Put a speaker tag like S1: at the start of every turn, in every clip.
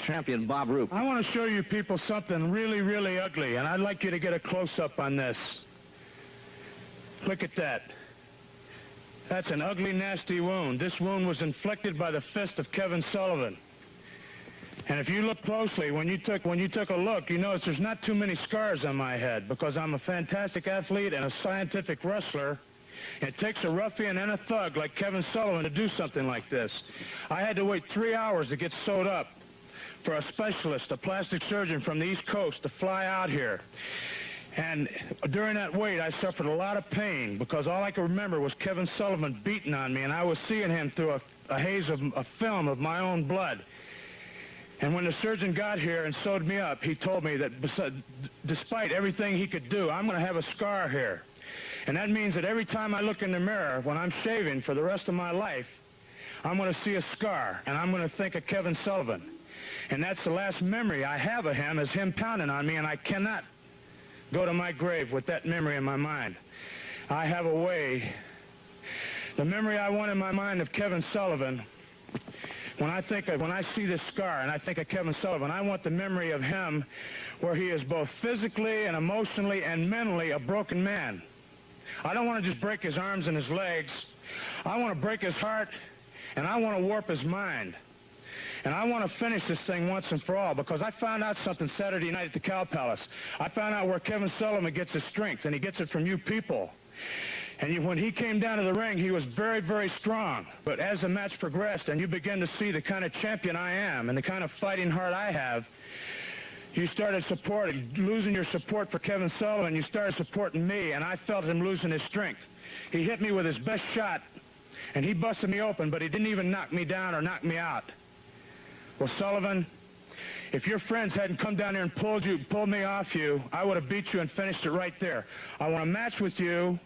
S1: champion Bob Roop.
S2: I want to show you people something really, really ugly, and I'd like you to get a close-up on this. Look at that. That's an ugly, nasty wound. This wound was inflicted by the fist of Kevin Sullivan. And if you look closely, when you took a look, you notice there's not too many scars on my head because I'm a fantastic athlete and a scientific wrestler. It takes a ruffian and a thug like Kevin Sullivan to do something like this. I had to wait 3 hours to get sewed up for a specialist, a plastic surgeon from the East Coast, to fly out here. And during that wait, I suffered a lot of pain because all I could remember was Kevin Sullivan beating on me, and I was seeing him through a haze of a film of my own blood. And when the surgeon got here and sewed me up, he told me that despite everything he could do, I'm going to have a scar here. And that means that every time I look in the mirror when I'm shaving for the rest of my life, I'm going to see a scar, and I'm going to think of Kevin Sullivan. And that's the last memory I have of him, is him pounding on me, and I cannot go to my grave with that memory in my mind. I have a way. The memory I want in my mind of Kevin Sullivan, when I see this scar and I think of Kevin Sullivan, I want the memory of him where he is both physically and emotionally and mentally a broken man. I don't want to just break his arms and his legs. I want to break his heart, and I want to warp his mind. And I want to finish this thing once and for all, because I found out something Saturday night at the Cow Palace. I found out where Kevin Sullivan gets his strength, and he gets it from you people. And when he came down to the ring, he was very, very strong. But as the match progressed and you begin to see the kind of champion I am and the kind of fighting heart I have, you started losing your support for Kevin Sullivan. You started supporting me, and I felt him losing his strength. He hit me with his best shot, and he busted me open, but he didn't even knock me down or knock me out. Well, Sullivan, if your friends hadn't come down here and pulled me off you, I would have beat you and finished it right there. I want a match with you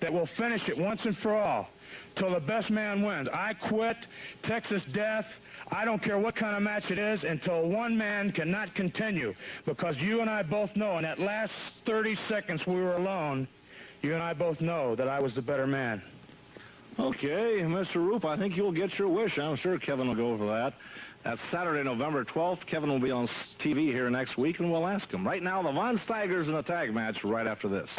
S2: that will finish it once and for all, till the best man wins. I quit, Texas death. I don't care what kind of match it is, until one man cannot continue, because you and I both know in that last 30 seconds we were alone, you and I both know that I was the better man.
S1: Okay, Mr. Roop, I think you'll get your wish. I'm sure Kevin will go for that. That's Saturday, November 12th. Kevin will be on TV here next week, and we'll ask him. Right now, the Von Steigers in a tag match right after this.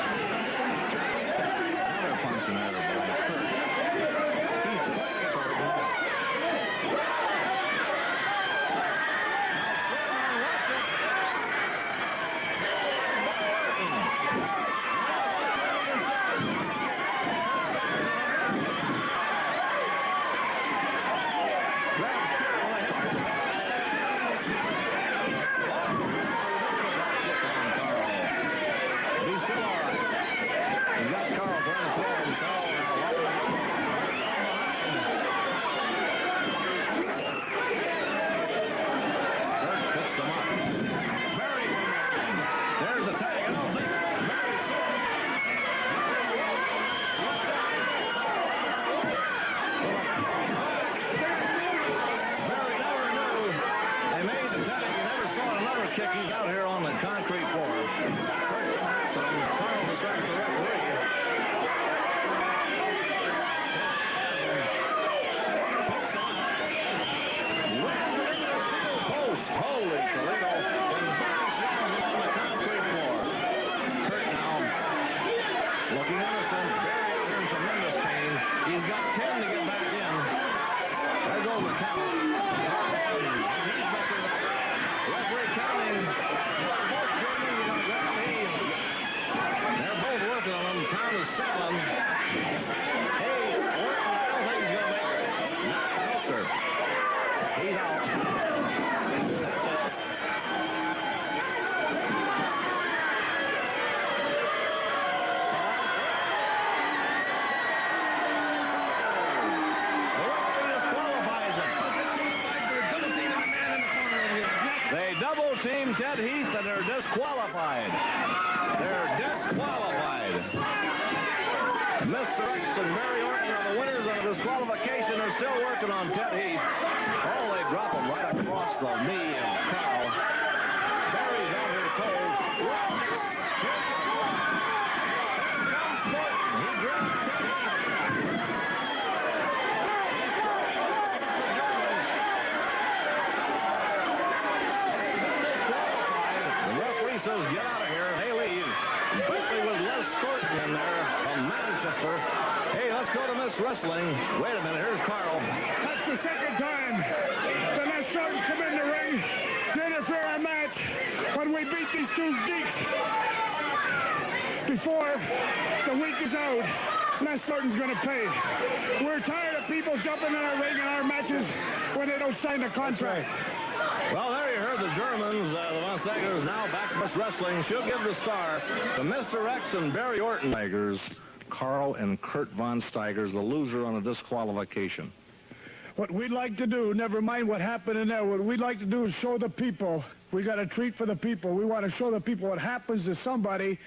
S1: Team Ted Heath, and they're disqualified. They're disqualified. Mr. X and Mary Orton are the winners of the disqualification. They're still working on Ted Heath. Oh, they drop him right across the knee and Carl. Barry's out here cold. He grabs Ted Heath. Manchester. Hey, let's go to Miss Wrestling. Wait a minute, here's Carl.
S2: That's the second time the Les Thorntons come in the ring to interfere in our match when we beat these two geeks. Before the week is out, Les Thornton's going to pay. We're tired of people jumping in our ring in our matches when they don't sign the contract.
S1: Well, there you heard the Germans, the Von Steigers, now back to Miss Wrestling. She'll give the star to Mr. X and Barry Orton. Steigers, Carl and Kurt Von Steigers, the loser on a disqualification.
S2: What we'd like to do, never mind what happened in there, what we'd like to do is show the people. We got a treat for the people. We want to show the people what happens to somebody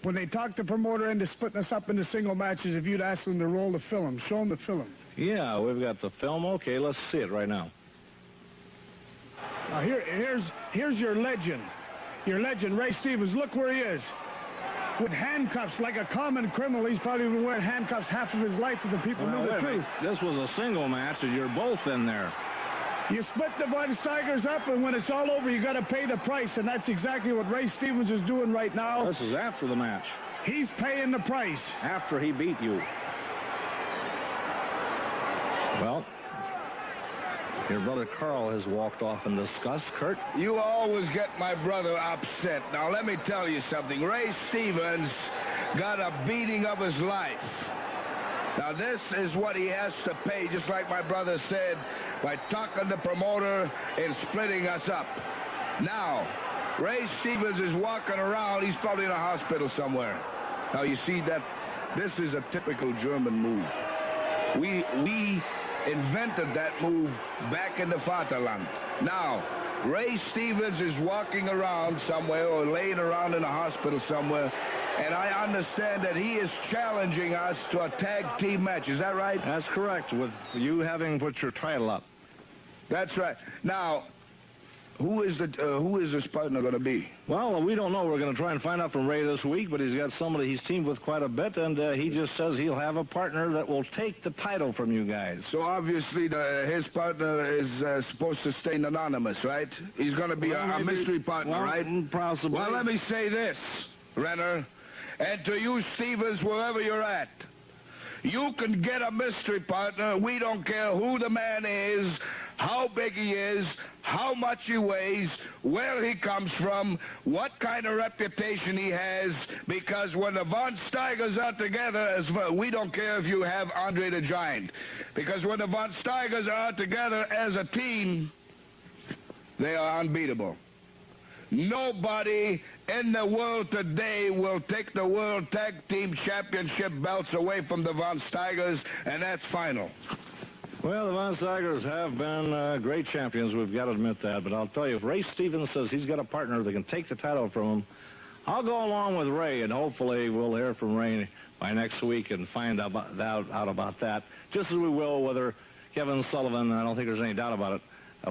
S2: when they talk the promoter into splitting us up into single matches. If you'd ask them to roll the film, show them the film.
S1: Yeah, we've got the film. Okay, let's see it right now.
S2: Now here's your legend. Your legend, Ray Stevens. Look where he is. With handcuffs like a common criminal. He's probably been wearing handcuffs half of his life if the people knew the truth.
S1: This was a single match, and you're both in there.
S2: You split the Von Steigers up, and when it's all over, you got to pay the price, and that's exactly what Ray Stevens is doing right now.
S1: This is after the match.
S2: He's paying the price.
S1: After he beat you. Well, your brother Carl has walked off in disgust. Kurt?
S3: You always get my brother upset. Now, let me tell you something. Ray Stevens got a beating of his life. Now, this is what he has to pay, just like my brother said, by talking the promoter and splitting us up. Now, Ray Stevens is walking around. He's probably in a hospital somewhere. Now, you see that this is a typical German move. We invented that move back in the Vaterland. Now, Ray Stevens is walking around somewhere or laying around in a hospital somewhere, and I understand that he is challenging us to a tag team match. Is that right?
S1: That's correct, with you having put your title up.
S3: That's right. Now, who is this partner going to be?
S1: Well, we don't know. We're going to try and find out from Ray this week, but he's got somebody he's teamed with quite a bit, and he just says he'll have a partner that will take the title from you guys.
S3: So obviously his partner is supposed to stay anonymous, right? He's going to be a mystery partner, right?
S1: Possibly.
S3: Well, let me say this, Renner, and to you, Stevens, wherever you're at, you can get a mystery partner. We don't care who the man is, how big he is, how much he weighs, where he comes from, what kind of reputation he has, because when the Von Steigers are together, we don't care if you have Andre the Giant, because when the Von Steigers are together as a team, they are unbeatable. Nobody in the world today will take the World Tag Team Championship belts away from the Von Steigers, and that's final.
S1: Well, the Von Steigers have been great champions. We've got to admit that. But I'll tell you, if Ray Stevens says he's got a partner that can take the title from him, I'll go along with Ray, and hopefully we'll hear from Ray by next week and find out about that, just as we will whether Kevin Sullivan, I don't think there's any doubt about it,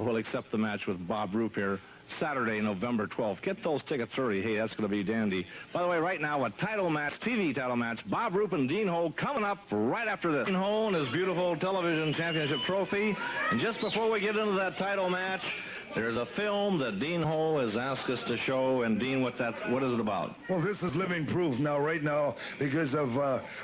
S1: will accept the match with Bob Roop here Saturday, November 12th. Get those tickets early. Hey, that's going to be dandy. By the way, right now, a title match, TV title match, Bob Roop and Dean Ho coming up right after this. Dean Ho and his beautiful television championship trophy. And just before we get into that title match, there's a film that Dean Ho has asked us to show. And Dean, what is it about?
S4: Well, this is living proof right now, because of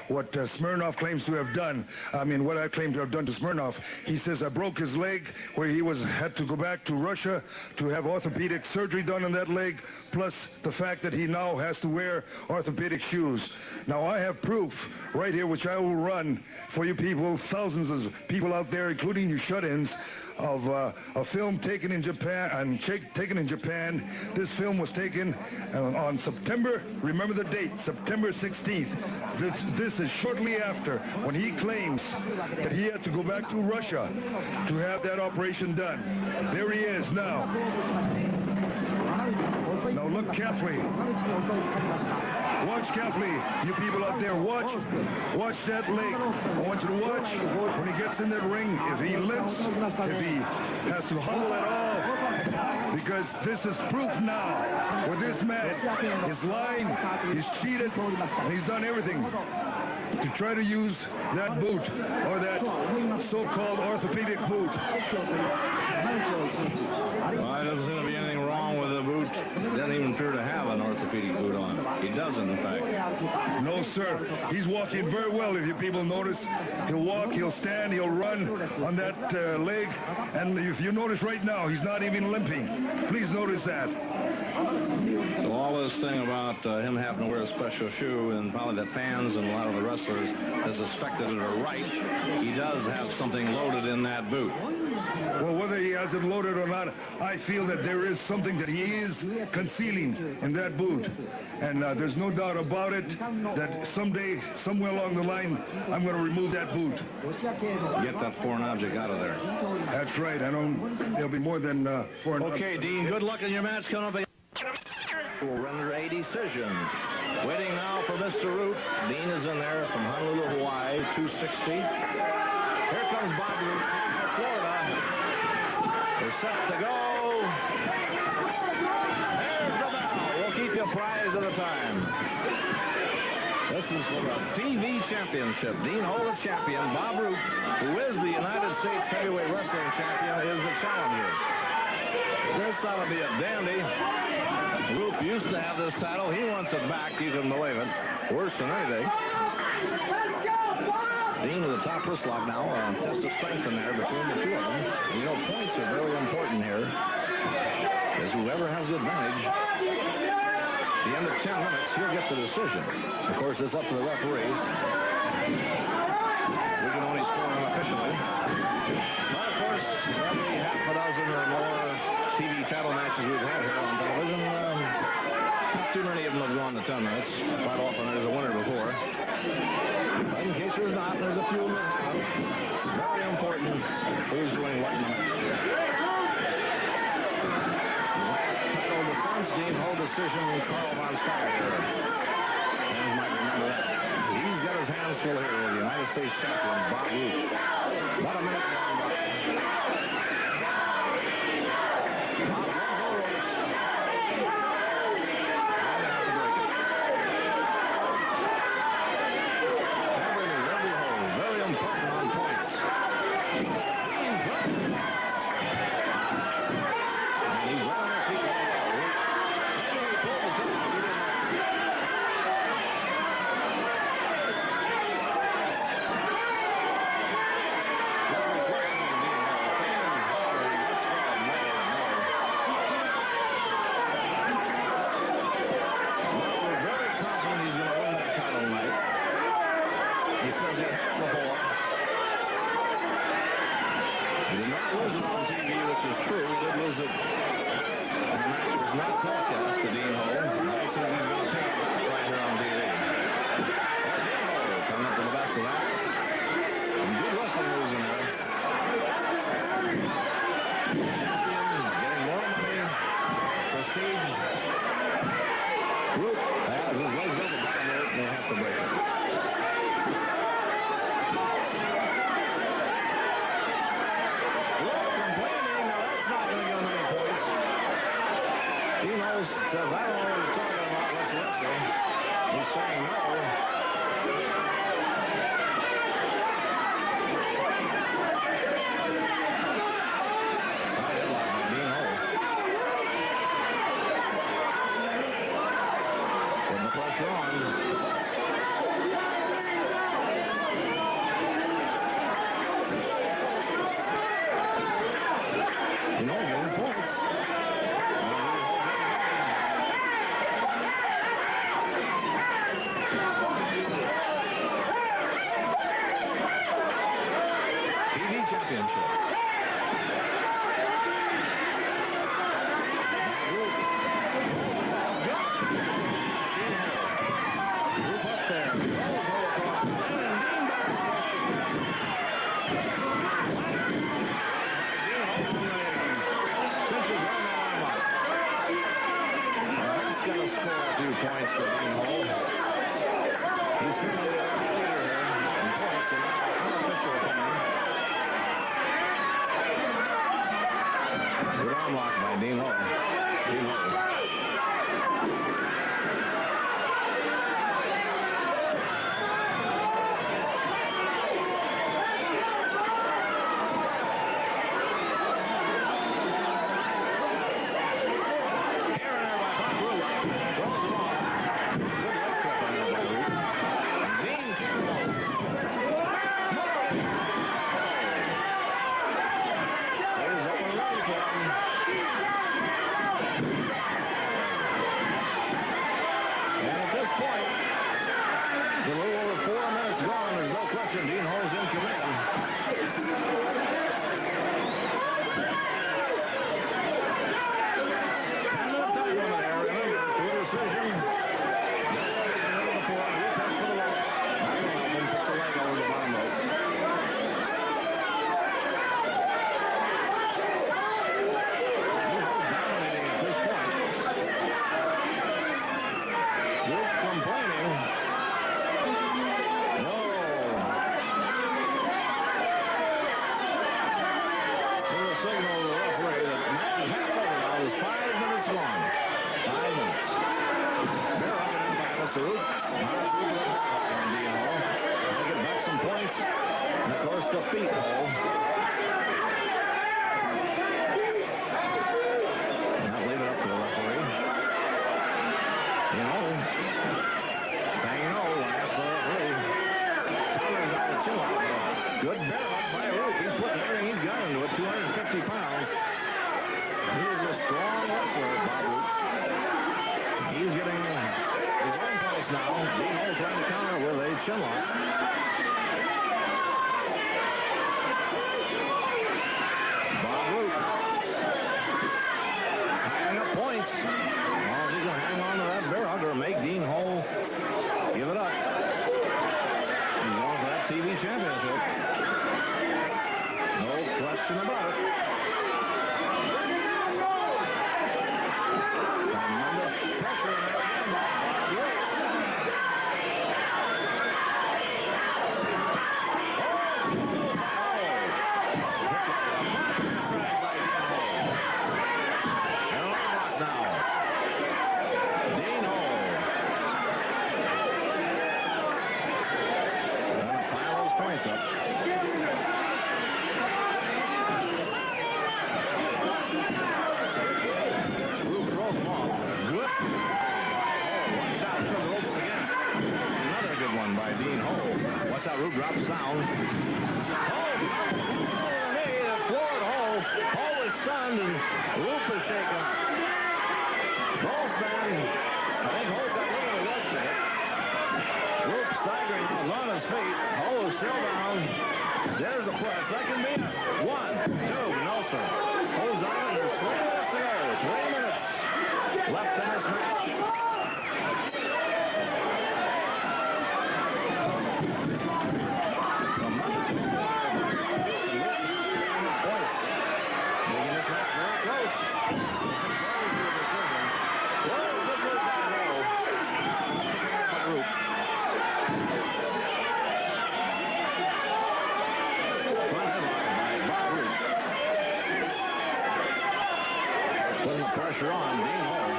S4: what Smirnoff claims to have done. I mean, what I claim to have done to Smirnoff. He says I broke his leg, where he had to go back to Russia to have orthopedic surgery done on that leg, plus the fact that he now has to wear orthopedic shoes. Now, I have proof right here, which I will run for you people, thousands of people out there, including you shut-ins, of a film taken in Japan. This film was taken on September, remember the date, September 16th. This is shortly after when he claims that he had to go back to Russia to have that operation done. There he is now. Now look carefully. Watch carefully, you people out there. Watch that leg. I want you to watch when he gets in that ring, if he limps, if he has to hobble at all, because this is proof now. With this man, he's lying, he's cheated, and he's done everything to try to use that boot, or that so-called orthopedic boot.
S1: Well, there doesn't seem to be anything wrong with the boot
S4: boot.
S1: He doesn't even appear to have an orthopedic boot on. He doesn't, in fact.
S4: No, sir. He's walking very well, if you people notice. He'll walk, he'll stand, he'll run on that leg. And if you notice right now, he's not even limping. Please notice that.
S1: So all this thing about him having to wear a special shoe, and probably the fans and a lot of the wrestlers has suspected it are right, he does have something loaded in that boot.
S4: Well, whether he has it loaded or not, I feel that there is something that he is concealing in that boot. And there's no doubt about it that someday, somewhere along the line, I'm going to remove that boot.
S1: Get that foreign object out of there.
S4: That's right. I don't, there'll be more than foreign objects.
S1: Okay, Dean, good luck in your match coming up. Will render a decision. Waiting now for Mr. Root. Dean is in there from Honolulu, Hawaii, 260. Here comes Bob Root, Florida. They're set to go. There's the bell. We'll keep you apprised of the time. This is for a TV championship. Dean Hole, the champion. Bob Root, who is the United States Heavyweight Wrestling Champion, is the challenger. This ought to be a dandy. Root used to have this title. He wants it back. You can believe it. Worse than anything. Dean with the top wrist lock now. Test of strength in there between the two of them. And you know, points are very important here. As whoever has the advantage, at the end of 10 minutes, he'll get the decision. Of course, it's up to the referees. We can only score unofficially. But, of course, every half a dozen or more TV title matches we've had here on television, not too many of them have gone to 10 minutes. Quite often there's a winner before. But in case there's not, there's a few that have. Very important who's doing what in the match. Title defense, Dean Hole decision, Carl von Steyer. Fans might remember that. He's got his hands full here with the United States champion, Bob Root. About a minute gone by. the feet hole. Now leave it up to the referee. Saying no, last the referee. Tyler's on the chin lock. Good bear up by Roop. He's putting everything he's got into it, 250 pounds. He is a strong wrestler, Bob Roop. He's getting his own place now. Dean Hole trying to counter with a chin lock. Bob Roop tying up points. Well, he's going to hang on to that bear hug or make Dean Hole give it up. He's going for that TV championship. No question about it. Tremendous pressure in there again by Bob Roop. Roop drops down. Oh, knee that floored Hole. Hole is stunned and Roop is shaken up. Both men, I think Hole got rid of the left hit. Roop staggering out on his feet. Hole is still down. There's a press. That can be it. 1, 2, no sir. Hole's on. There's 3 minutes to go. 3 minutes left in this match. Pressure on Dean Hole.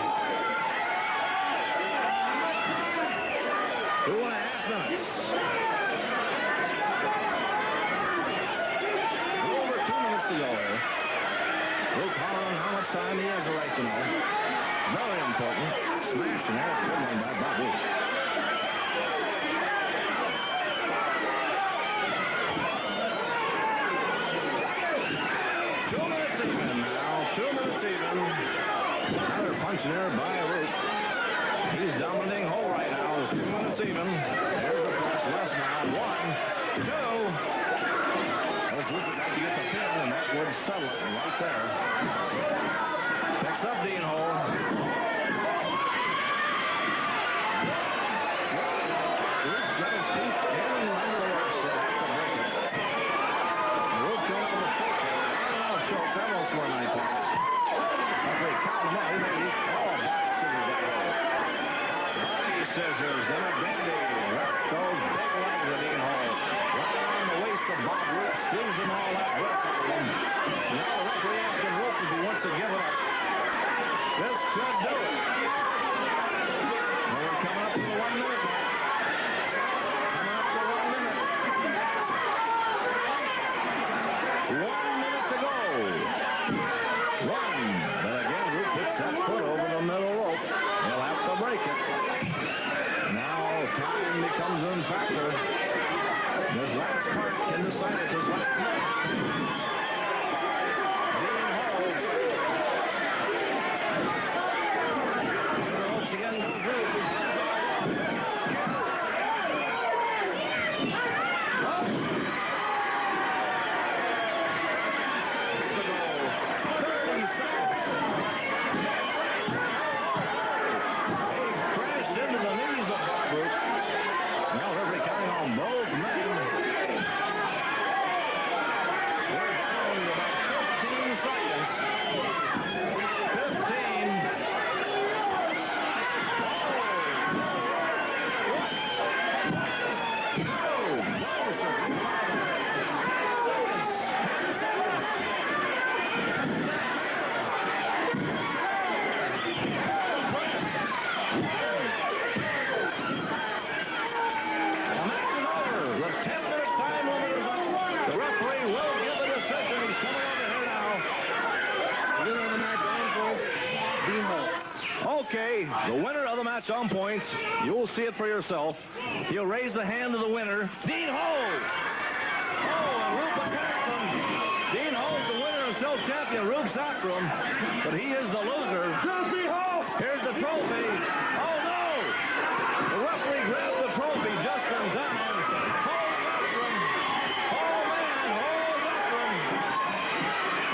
S1: 2.5 minutes. Over 2 minutes to go here. Roop hollering how much time he has the right to know. Very important. Smash in there. Good one by Bob Roop. There by Roop. He's dominating Hole right now. There's 2 minutes even. There's the press. Less now. 1, 2. Let's look at to get the pin, and that would settle it right there. Picks up Dean Hole. Roop's got his feet in under the ropes. They have to break it. Roop going on the choke. Choke. That won't score 9 points. Okay, count now. He made it. Scissors and a dandy. Right those big legs of Dean Hole. Right on the waist of Bob Roop, squeezing all that breath out of him. Now the referee asking Roop if he wants to give it up. This The winner of the match on points, you'll see it for yourself. He'll raise the hand of the winner, Dean Hole. Oh, and Rupert Sackrum. Dean Hole's the winner and still champion, Rube Sackrum. But he is the loser. Here's the trophy. Oh, no! The referee grabbed the trophy just in time. Hole Sackrum. Oh, man, Hole Sackrum.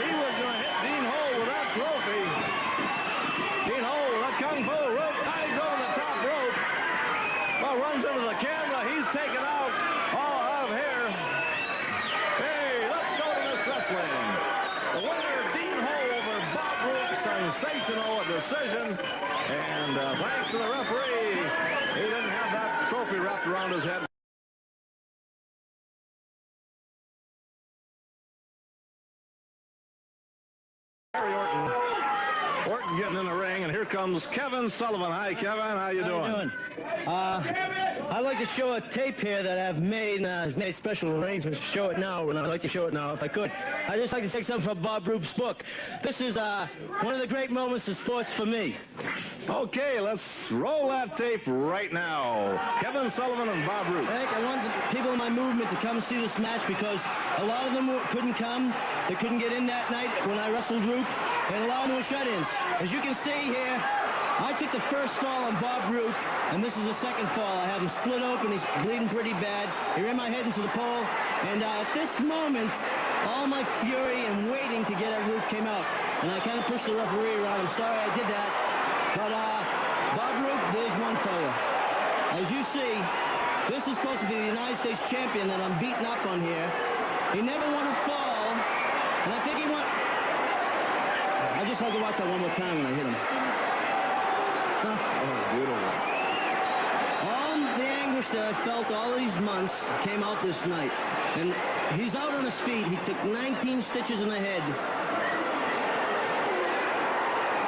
S1: He was going to hit Dean Hole with that trophy. Dean Hole with a kung fu rope, ties over the top rope. Well, runs into the camera. He's taken out. All out of here. Hey, let's go to this wrestling. The winner, Dean Hole over Bob Roop. Sensational decision. And thanks to the referee, he didn't have that trophy wrapped around his head. Orton getting in the ring, and here comes Kevin Sullivan. Hi, Kevin. How you doing?
S5: I'd like to show a tape here that I've made, and I've made special arrangements to show it now, and I'd like to show it now if I could. I'd just like to take something from Bob Roop's book. This is one of the great moments of sports for me.
S1: Okay, let's roll that tape right now. Kevin Sullivan and Bob Roop.
S5: I want the people in my movement to come see this match because a lot of them couldn't come. They couldn't get in that night when I wrestled Roop, and a lot of them were shut-ins. As you can see here, I took the first fall on Bob Roop, and this is the second fall. I have him split open. He's bleeding pretty bad. He ran my head into the pole, and at this moment, all my fury and waiting to get at Roop came out, and I kind of pushed the referee around. I'm sorry I did that, but Bob Roop, there's one for you. As you see, this is supposed to be the United States champion that I'm beating up on here. He never won a fall, and I think he won. I just had to watch that one more time when I hit him.
S1: That was beautiful.
S5: All the anguish that I felt all these months came out this night. And he's out on his feet. He took 19 stitches in the head.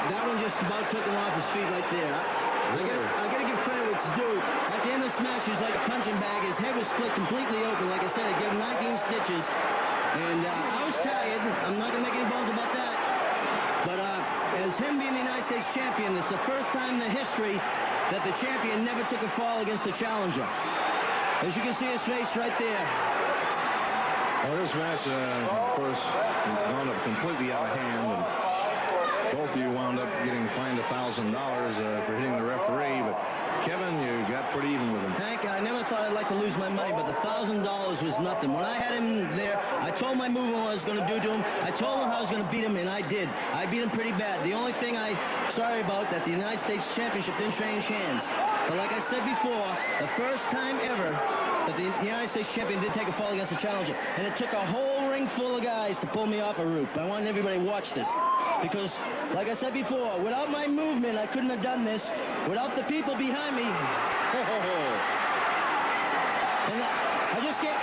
S5: That one just about took him off his feet right there. I got to give credit where it's due. At the end of this match, he was like a punching bag. His head was split completely open. Like I said, I gave him 19 stitches. And I was tired. I'm not going to make any bones about that. But as him being the United States champion, it's the first time in the history that the champion never took a fall against the challenger. As you can see his face right there.
S1: Well, this match, of course, wound up completely out of hand, and both of you wound up getting fined $1,000 for hitting the referee, but Kevin, you got pretty even with him.
S5: Hank, I never thought I'd like to lose my money, but the $1,000 was nothing. When I had him there, I told my movement what I was going to do to him. I told him how I was going to beat him, and I did. I beat him pretty bad. The only thing I'm sorry about that the United States Championship didn't change hands. But like I said before, the first time ever that the United States champion did take a fall against the challenger, and it took a whole ring full of guys to pull me off a Roop. I want everybody to watch this. Because, like I said before, without my movement, I couldn't have done this. Without the people behind me, and I just get...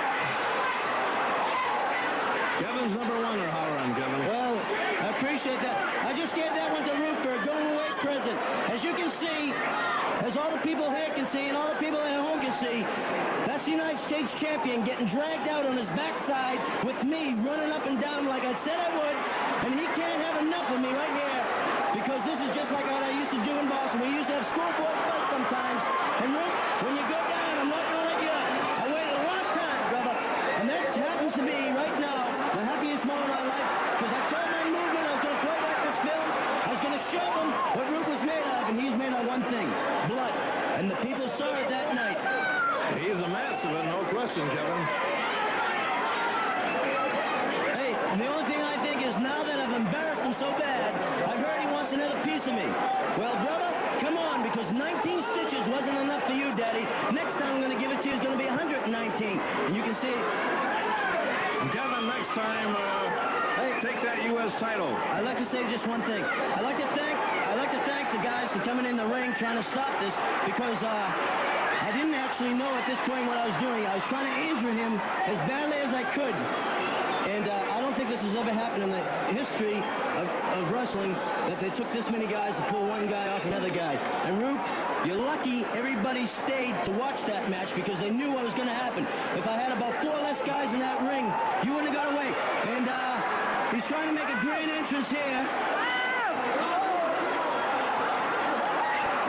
S1: Kevin's number one or hollering, Kevin.
S5: Well, I appreciate that. I just gave that one to Roop for a going-away present. As you can see, as all the people here can see, and all the people at home can see, that's the United States champion getting dragged out on his backside with me running up and down like I said I would, and he can't have enough of me right here, because this is just like what I used to do in Boston. We used to have schoolboy fights sometimes, and Roop, when you go down, I'm not going to let you up. I waited a long time, brother, and that happens to be right now the happiest moment of my life, because I told my movement I was going to play back this film. I was going to show them what Roop was made of, and he's made of one thing, blood, and the people saw it that night.
S1: He's a massive, no question, Kevin.
S5: Hey, the only thing I think is now that I've embarrassed him so bad, I've heard he wants another piece of me. Well, brother, come on, because 19 stitches wasn't enough for you, Daddy. Next time I'm going to give it to you is going to be 119. And you can see...
S1: Kevin, next time, take that U.S. title.
S5: I'd like to say just one thing. I'd like to thank the guys for coming in the ring trying to stop this, because I didn't actually know at this point what I was doing. I was trying to injure him as badly as I could. And I don't think this has ever happened in the history of wrestling, that they took this many guys to pull one guy off another guy. And Roop, you're lucky everybody stayed to watch that match, because they knew what was going to happen. If I had about 4 less guys in that ring, you wouldn't have got away. And he's trying to make a great entrance here.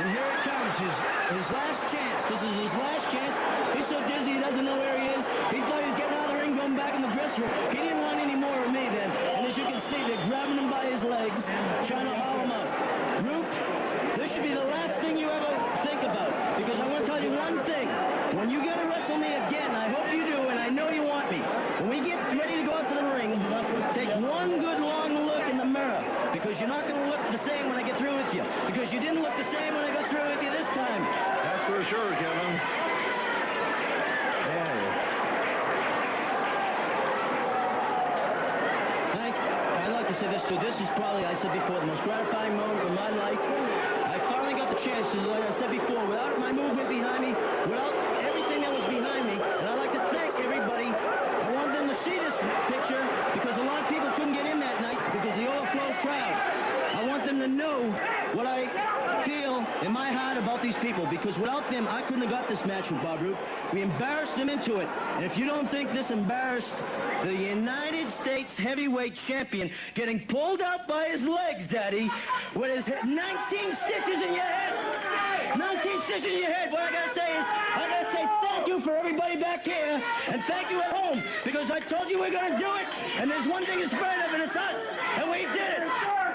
S5: And here it comes, his last chance. This is his last chance. He's so dizzy he doesn't know where he is. He thought he was getting out of the ring, going back in the dressing room. He didn't want any more of me then. And as you can see, they're grabbing him by his legs, trying to haul him out. Roop, this should be the last thing you ever think about. Because I want to tell you one thing. When you get to wrestle me again, I hope you do, and I know you want me. When we get ready to go out to the ring, take one good long look in the mirror. Because you're not going to look the same when I get through with you. Because you didn't look the same when I got through with you this time.
S1: That's for sure, Kevin.
S5: I'd like to say this too. This is probably, I said before, the most gratifying moment of my life. I finally got the chance, like I said before, without my movement behind me, without everything that was behind me. And I'd like to thank everybody. I wanted them to see this picture because a lot of people couldn't get in that night because of the overflow crowd. I want them to know what I feel in my heart about these people, because without them, I couldn't have got this match with Bob Roop. We embarrassed them into it. And if you don't think this embarrassed the United States heavyweight champion getting pulled out by his legs, Daddy, with his 19 stitches in your head. 19 stitches in your head. What I gotta say is, I gotta say thank you for everybody back here, and thank you at home, because I told you we're gonna do it, and there's one thing in spite of it, it's us, and we did it.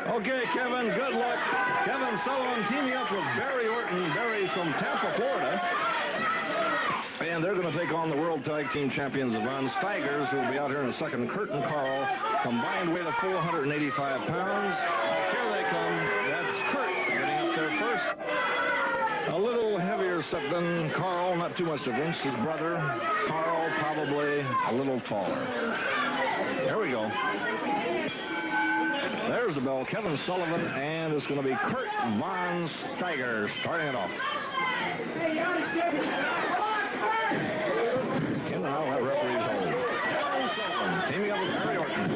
S1: Okay, Kevin, good luck. Kevin Sullivan teaming up with Barry Orton. Barry's from Tampa, Florida. And they're going to take on the World Tag Team Champions, the Von Steigers, who will be out here in a second. Kurt and Carl, combined weight of 485 pounds. Here they come. That's Kurt getting up there first. A little heavier set than Carl, not too much difference. His brother, Carl, probably a little taller. There we go. There's the bell. Kevin Sullivan, and it's going to be Kurt Von Steiger starting it off. In and out, that referee's hold. Kevin Sullivan teaming up with Barry Orton.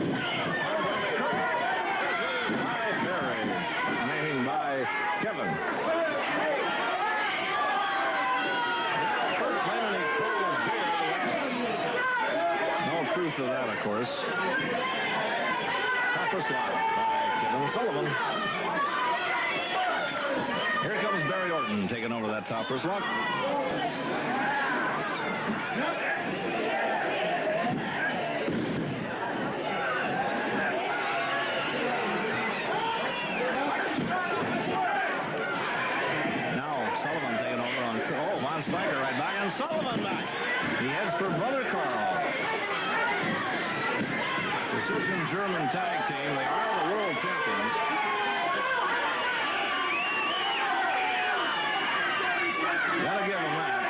S1: By Barry, named by Kevin. Kurt claiming he pulled a beer. No truth to that, of course. Topper slot by Kevin Sullivan. Here comes Barry Orton taking over that topper slot. Steiger right back, and Sullivan back. He heads for Brother Carl. Precision German tag team. They are the world champions. Gotta give them that.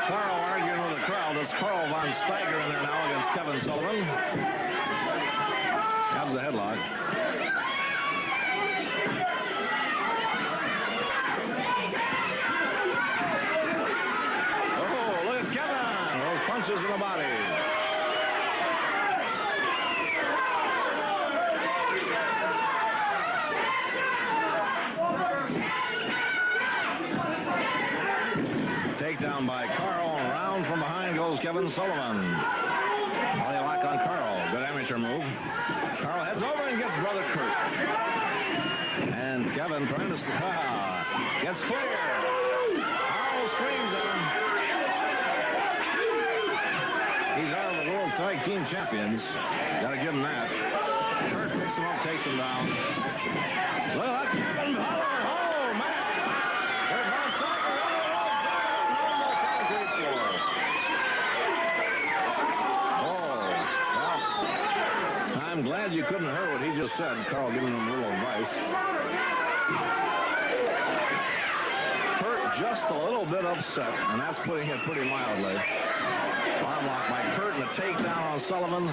S1: Carl arguing with the crowd. It's Carl Von Steiger in there now against Kevin Sullivan. Grabs the headlock. In the body. Takedown by Carl, and round from behind goes Kevin Sullivan. Volley lock on Carl. Good amateur move. Carl heads over and gets Brother Kurt. And Kevin trying to gets clear. Carl screams at him. He's out of the World Tag Team Champions. Gotta give him that. Kurt picks him up, takes him down. Well, that's Kevin Power. Oh, man. There's Von Steiger on the road. Concrete floor. Oh, well. I'm glad you couldn't hear what he just said. Carl giving him a little advice. Kurt just a little bit upset, and that's putting it pretty mildly. Arm lock by Kurt and a takedown on Sullivan.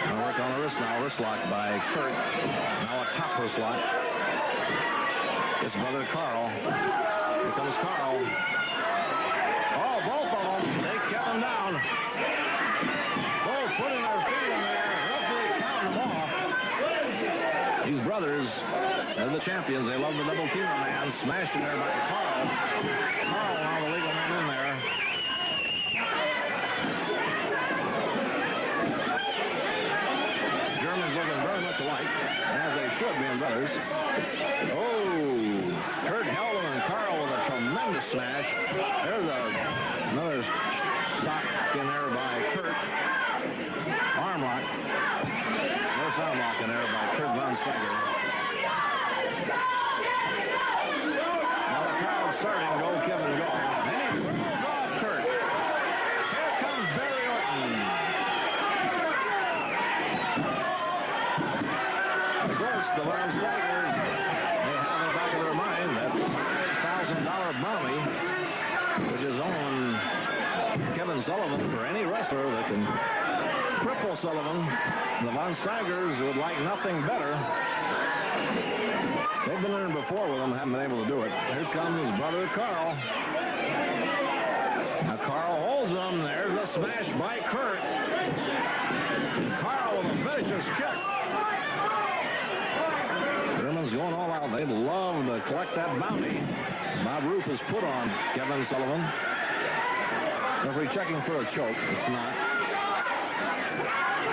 S1: Gonna work on the wrist now. Wrist lock by Kurt. Now a top wrist lock. It's Brother Carl. Here comes Carl. Oh, both of them. They kept him down. Both putting their feet in there. Referee counting them off. These brothers, they're the champions. They love the double teamer man. Smashed in there by Carl. Carl, now the legal man in there. Kevin Sullivan, for any wrestler that can cripple Sullivan, the Von Steigers would like nothing better. They've been in before with him, haven't been able to do it. Here comes his brother Carl. Now Carl holds him. There's a smash by Kurt. Carl with a vicious kick. Germans going all out. They'd love to collect that bounty Bob Roop has put on Kevin Sullivan. Referee checking for a choke. It's not.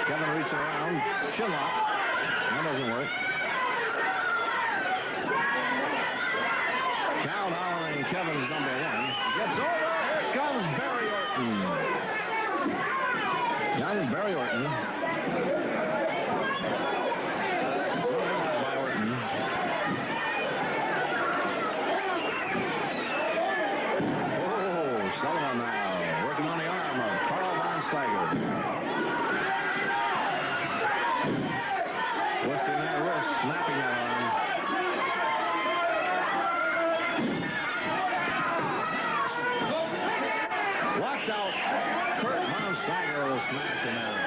S1: Kevin reaches around. Chin lock. That doesn't work. Countdown and Kevin's number one. Gets over. Here comes Barry Orton. Young Barry Orton. By Orton. Oh, Sullivan now. Working on the arm of Carl Von Steiger. Twisting that wrist, snapping that arm. Watch out. Kurt Von Steiger was smashed in there.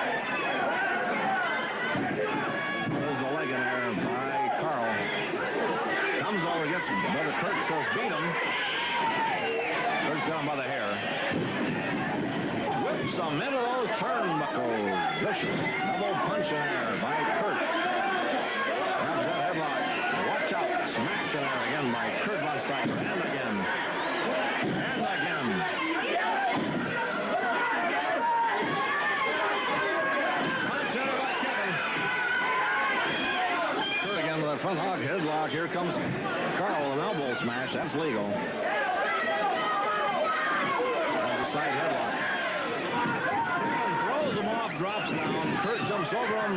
S1: There's the leg in there by Carl. Comes over, gets brother Kurt, says beat him. Kurt's down by the hair. Whips him into those turnbuckles. Vicious double punch in there by Kurt. Grabs that headlock. Watch out. Smash in there again by Kurt Von Steiger. And again. And again. Punch in by Kevin. Kurt again with a front hog headlock. Here comes Carl with an elbow smash. That's legal. That's a side headlock. Kevin throws him off, drops down. Kurt jumps over him.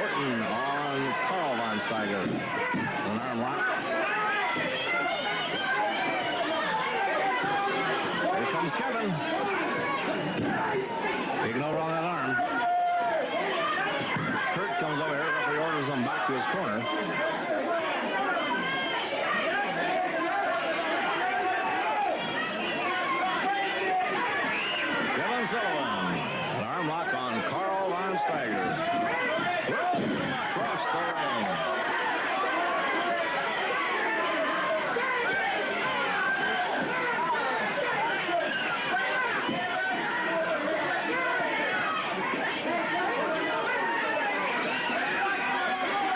S1: Orton on Carl Von Steiger. An arm lock. Here comes Kevin. Taking over on that arm. Kurt comes over here. Referee orders him back to his corner. Kevin Sullivan. An arm lock on Carl Von Steiger. Throws him across the ring.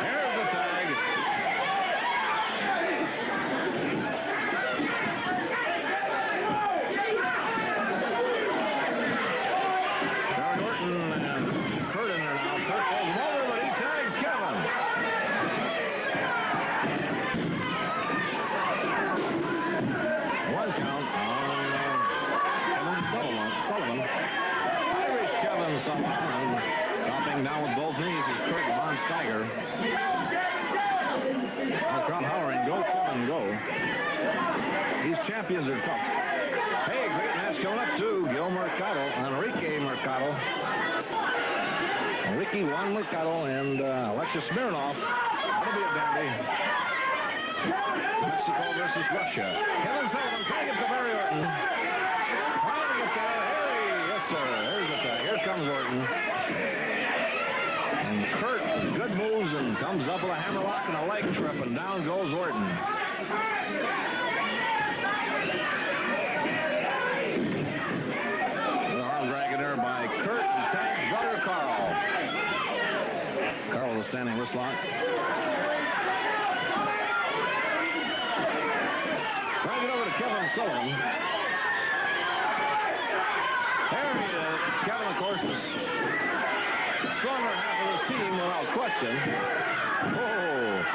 S1: Here's the tag. Barry Orton and Kurt in there now. Kurt goes over, but he tags Kevin. One count on Kevin Sullivan. Irish Kevin Sullivan. Dropping down with both knees is Kurt Von Steiger. The crowd hollering, go Kevin, go. These champions are tough. Hey, great match coming up too. Gil Mercado, Enrique Mercado. Ricky Juan Mercado and Alexis Smirnoff. That'll be a dandy. Mexico versus Russia. Kevin Sullivan trying to get to Barry Orton. Trying to get there. Hey, yes sir. There's the tag. Here comes Orton. And Kurt, good moves, and comes up with a hammerlock and a leg trip, and down goes Orton. The arm dragging there by Kurt and tags brother Carl. Carl with a standing wrist lock. Trying to get over to Kevin Sullivan. There he is. Kevin, of course, is stronger half of this team without question. Oh,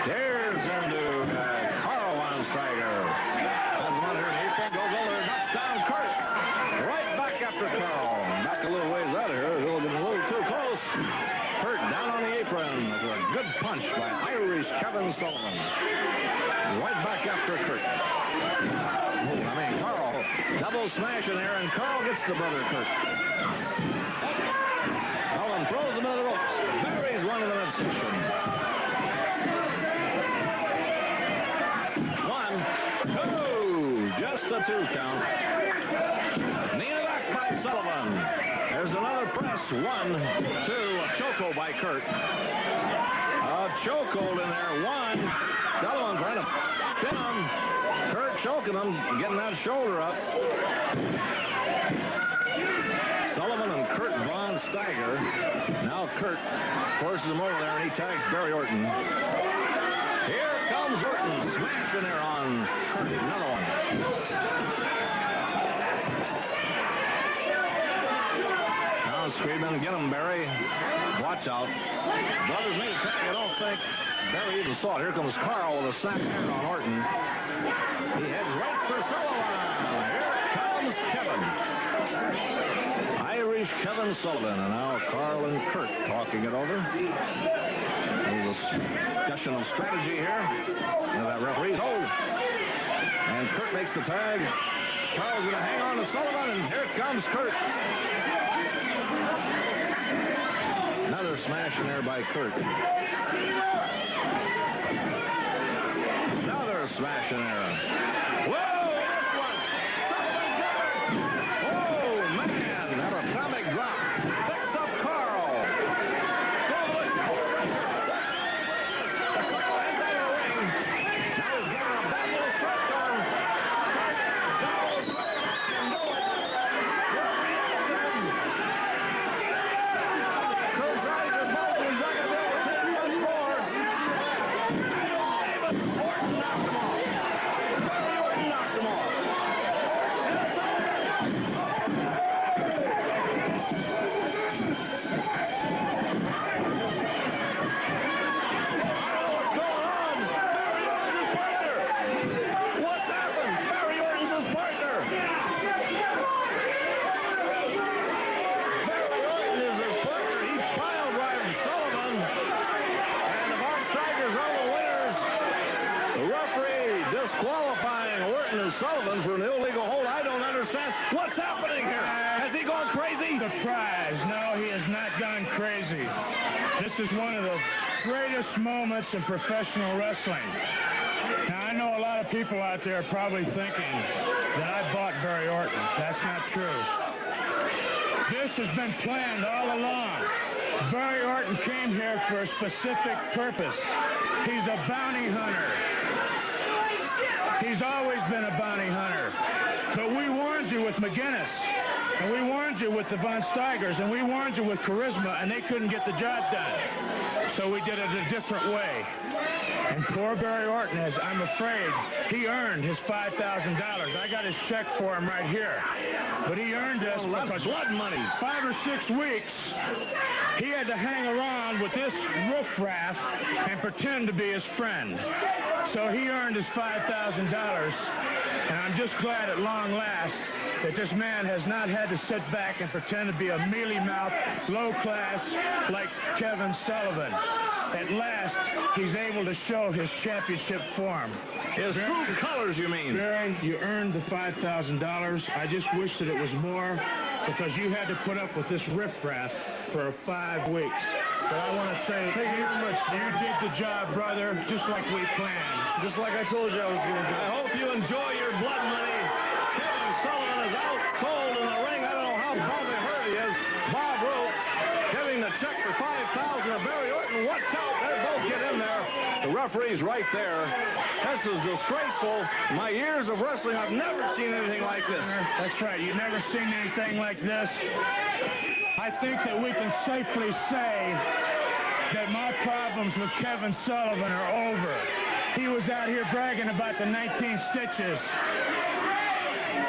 S1: there's into Carl Von Steiger. Has him under an apron, goes over and knocks down Kurt. Right back after Carl. Back a little ways out of here. He's getting a little too close. Kurt down on the apron. That's a good punch by Irish Kevin Sullivan. Right back after Kurt. Carl, double smash in there, and Carl gets the brother Kurt. Sullivan throws him into the ropes. Barry's one of the midsection. 6, 1, 2, a chokehold by Kurt. A chokehold in there, 1. Sullivan trying to pin him. Kurt choking him, getting that shoulder up. Sullivan and Kurt Von Steiger. Now Kurt forces him over there, and he tags Barry Orton. Here comes Orton, smashing there on Kurt. Another one. Now screaming, get him, Barry. Watch out. Brothers made a tag. I don't think Barry even saw it. Here comes Carl with a sack there on Orton. He heads right for Sullivan. Here comes Kevin. Irish Kevin Sullivan. And now Carl and Kurt talking it over. There's a discussion of strategy here. And that referee's hold. And Kurt makes the tag. Carl's going to hang on to Sullivan, and here comes Kurt. Another smash in there by Kurt. Another smash in there. Whoa, this one. Oh, man, that atomic drop. Picks up Carl. Now he's getting a bad little stretch on. Kurt's eyes are bulging. He's not going to be able to take much more. Orton knocked him off. Orton knocked him off. What's going on? Barry Orton's his partner. What's happened? Barry Orton's his partner. Barry Orton is his partner. He pile drives Sullivan. And the Von Steigers are the winners. The referee disqualifying Orton and Sullivan for an illegal hold. I don't understand. What's happening here? Has he gone crazy?
S2: Surprise. No, he has not gone crazy. This is one of the greatest moments in professional wrestling. Now, I know a lot of people out there are probably thinking that I bought Barry Orton. That's not true. This has been planned all along. Barry Orton came here for a specific purpose. He's a bounty hunter. He's always been a bounty hunter. But we warned you with McGinnis, and we warned you with the Von Steigers, and we warned you with Charisma, and they couldn't get the job done. So we did it a different way. And poor Barry Orton has, I'm afraid, he earned his $5,000. I got his check for him right here. But he earned this because
S1: blood money.
S2: 5 or 6 weeks, he had to hang around with this riffraff and pretend to be his friend. So he earned his $5,000. And I'm just glad at long last that this man has not had to sit back and pretend to be a mealy-mouthed, low-class like Kevin Sullivan. At last, he's able to show his championship form.
S1: His true colors, you mean?
S2: Barry, you earned the $5,000. I just wish that it was more, because you had to put up with this riffraff for 5 weeks. But I want to say, thank you very much. You did the job, brother, just like we planned. Just like I told you I was going to do.
S1: I hope you enjoy your blood money. Kevin Sullivan is out cold in the ring. I don't know how badly hurt he is. Bob Roop giving the check for $5,000 to Barry Orton. Watch out. They'll both get in there. The referee's right there. This is disgraceful. My years of wrestling, I've never seen anything like this.
S2: That's right. You've never seen anything like this. I think that we can safely say that my problems with Kevin Sullivan are over. He was out here bragging about the 19 stitches.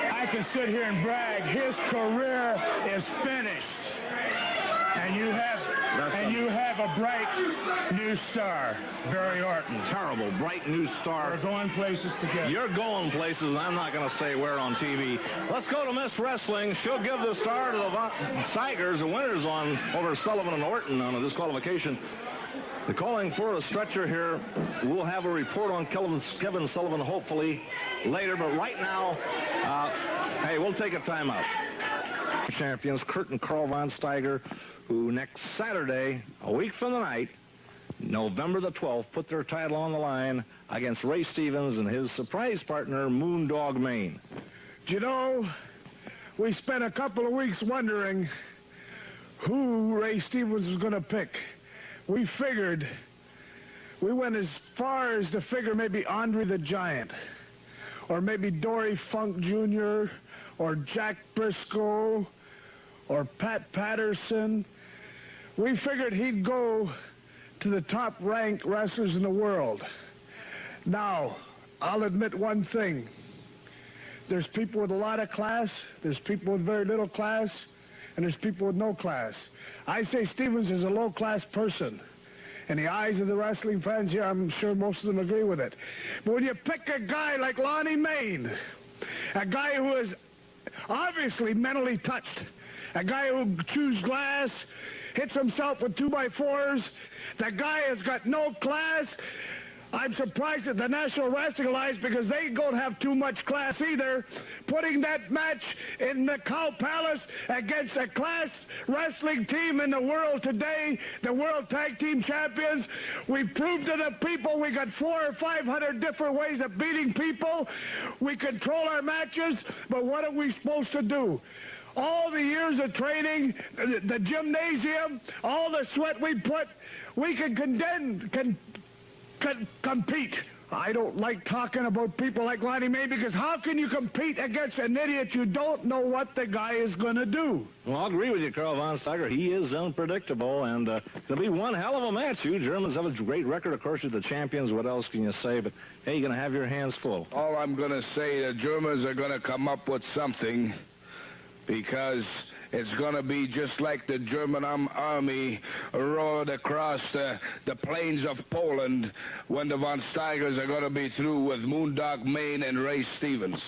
S2: I can sit here and brag. His career is finished. And you have a bright new star, Barry Orton.
S1: Terrible, bright new star.
S2: We're going places together.
S1: You're going places, and I'm not going to say where on TV. Let's go to Miss Wrestling. She'll give the star to the Tigers, the winners on over Sullivan and Orton on a disqualification. The calling for a stretcher here. We'll have a report on Kevin Sullivan hopefully later, but right now, hey, we'll take a timeout. Champions Kurt and Carl Von Steiger, who next Saturday, a week from the night, November the 12th, put their title on the line against Ray Stevens and his surprise partner, Moondog Mayne.
S4: You know, we spent a couple of weeks wondering
S2: who Ray Stevens was going to pick. We went as far as to figure maybe Andre the Giant, or maybe Dory Funk Jr., or Jack Briscoe, or Pat Patterson. We figured he'd go to the top-ranked wrestlers in the world. Now, I'll admit one thing. There's people with a lot of class, there's people with very little class, and there's people with no class. I say Stevens is a low-class person. In the eyes of the wrestling fans here, I'm sure most of them agree with it. But when you pick a guy like Lonnie Main, a guy who is obviously mentally touched, a guy who chews glass, hits himself with 2x4s, the guy has got no class. I'm surprised at the National Wrestling Alliance, because they don't have too much class either, putting that match in the Cow Palace against a class wrestling team in the world today, the World Tag Team Champions. We proved to the people we got 400 or 500 different ways of beating people. We control our matches, but what are we supposed to do? All the years of training, the gymnasium, all the sweat we put, we can compete. I don't like talking about people like Lonnie May, because how can you compete against an idiot you don't know what the guy is going to do?
S1: Well, I'll agree with you, Carl Von Steiger. He is unpredictable, and it'll be one hell of a match. You Germans have a great record. Of course, you're the champions. What else can you say? But, hey, you're going to have your hands full.
S3: All I'm going to say, the Germans are going to come up with something, because it's going to be just like the German army rode across the plains of Poland when the Von Steigers are going to be through with Moondog Maine and Ray Stevens.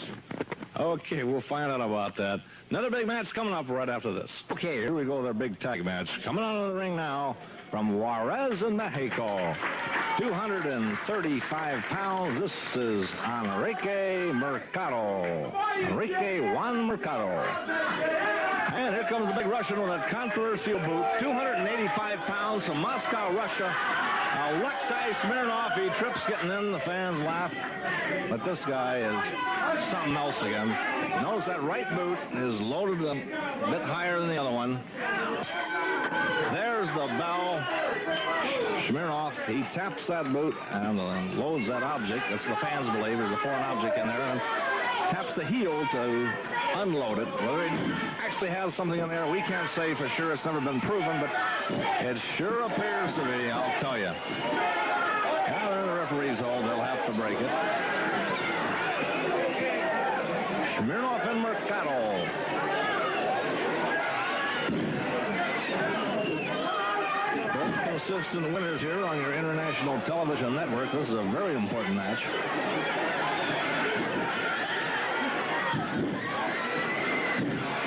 S1: Okay, we'll find out about that. Another big match coming up right after this. Okay, here we go with our big tag match. Coming out of the ring now from Juarez in Mexico. 235 pounds. This is Enrique Mercado. Enrique Juan Mercado. And here comes the big Russian with a controversial boot. 285 pounds from Moscow, Russia. Alexei Smirnoff. He trips getting in. The fans laugh. But this guy is something else again. Notice that right boot is loaded a bit higher than the other one. There's the bell. Smirnoff, he taps that boot and loads that object. That's the fans believe there's a foreign object in there, and taps the heel to unload it. Whether it actually has something in there, we can't say for sure. It's never been proven, but it sure appears to be, I'll tell you. Now they're in the referee's hole. They'll have to break it. Smirnoff and Mercado. Consistent winners here on your international television network. This is a very important match.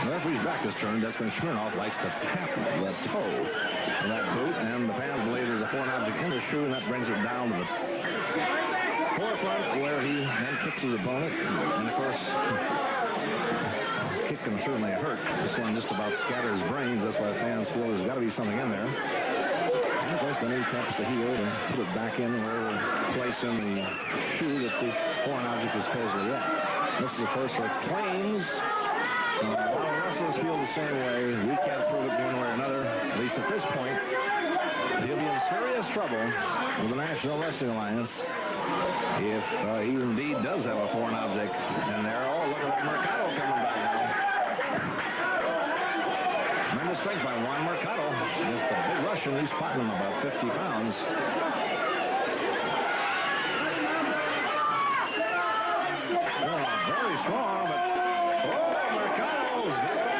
S1: The referee's back is turned. That's when Smirnoff likes to tap the toe of that boot, and the fans believe there's a foreign object in the shoe, and that brings it down to the forefront, where he then kicks his opponent. And of course, kick can certainly hurt. This one just about scatters brains. That's why the fans feel there's got to be something in there. And of course, then he taps the heel and put it back in wherever place in the shoe that the foreign object is supposedly at. This is, of course, what claims. A lot of wrestlers feel the same way. We can't prove it one way or another. At least at this point, he'll be in serious trouble with the National Wrestling Alliance if he indeed does have a foreign object in there. Oh, look at Mercado coming back now. Tremendous strength by Juan Mercado. Just a big Russian. He's fighting him about 50 pounds. Oh, very strong, but Mercado's got it.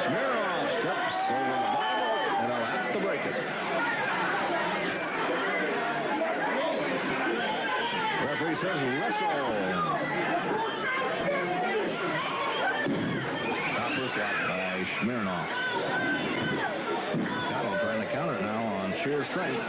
S1: Smirnoff steps over the Bible, and he'll have to break it. Referee says wrestle. Uppercut by Smirnoff. Mercado trying to counter now on sheer strength.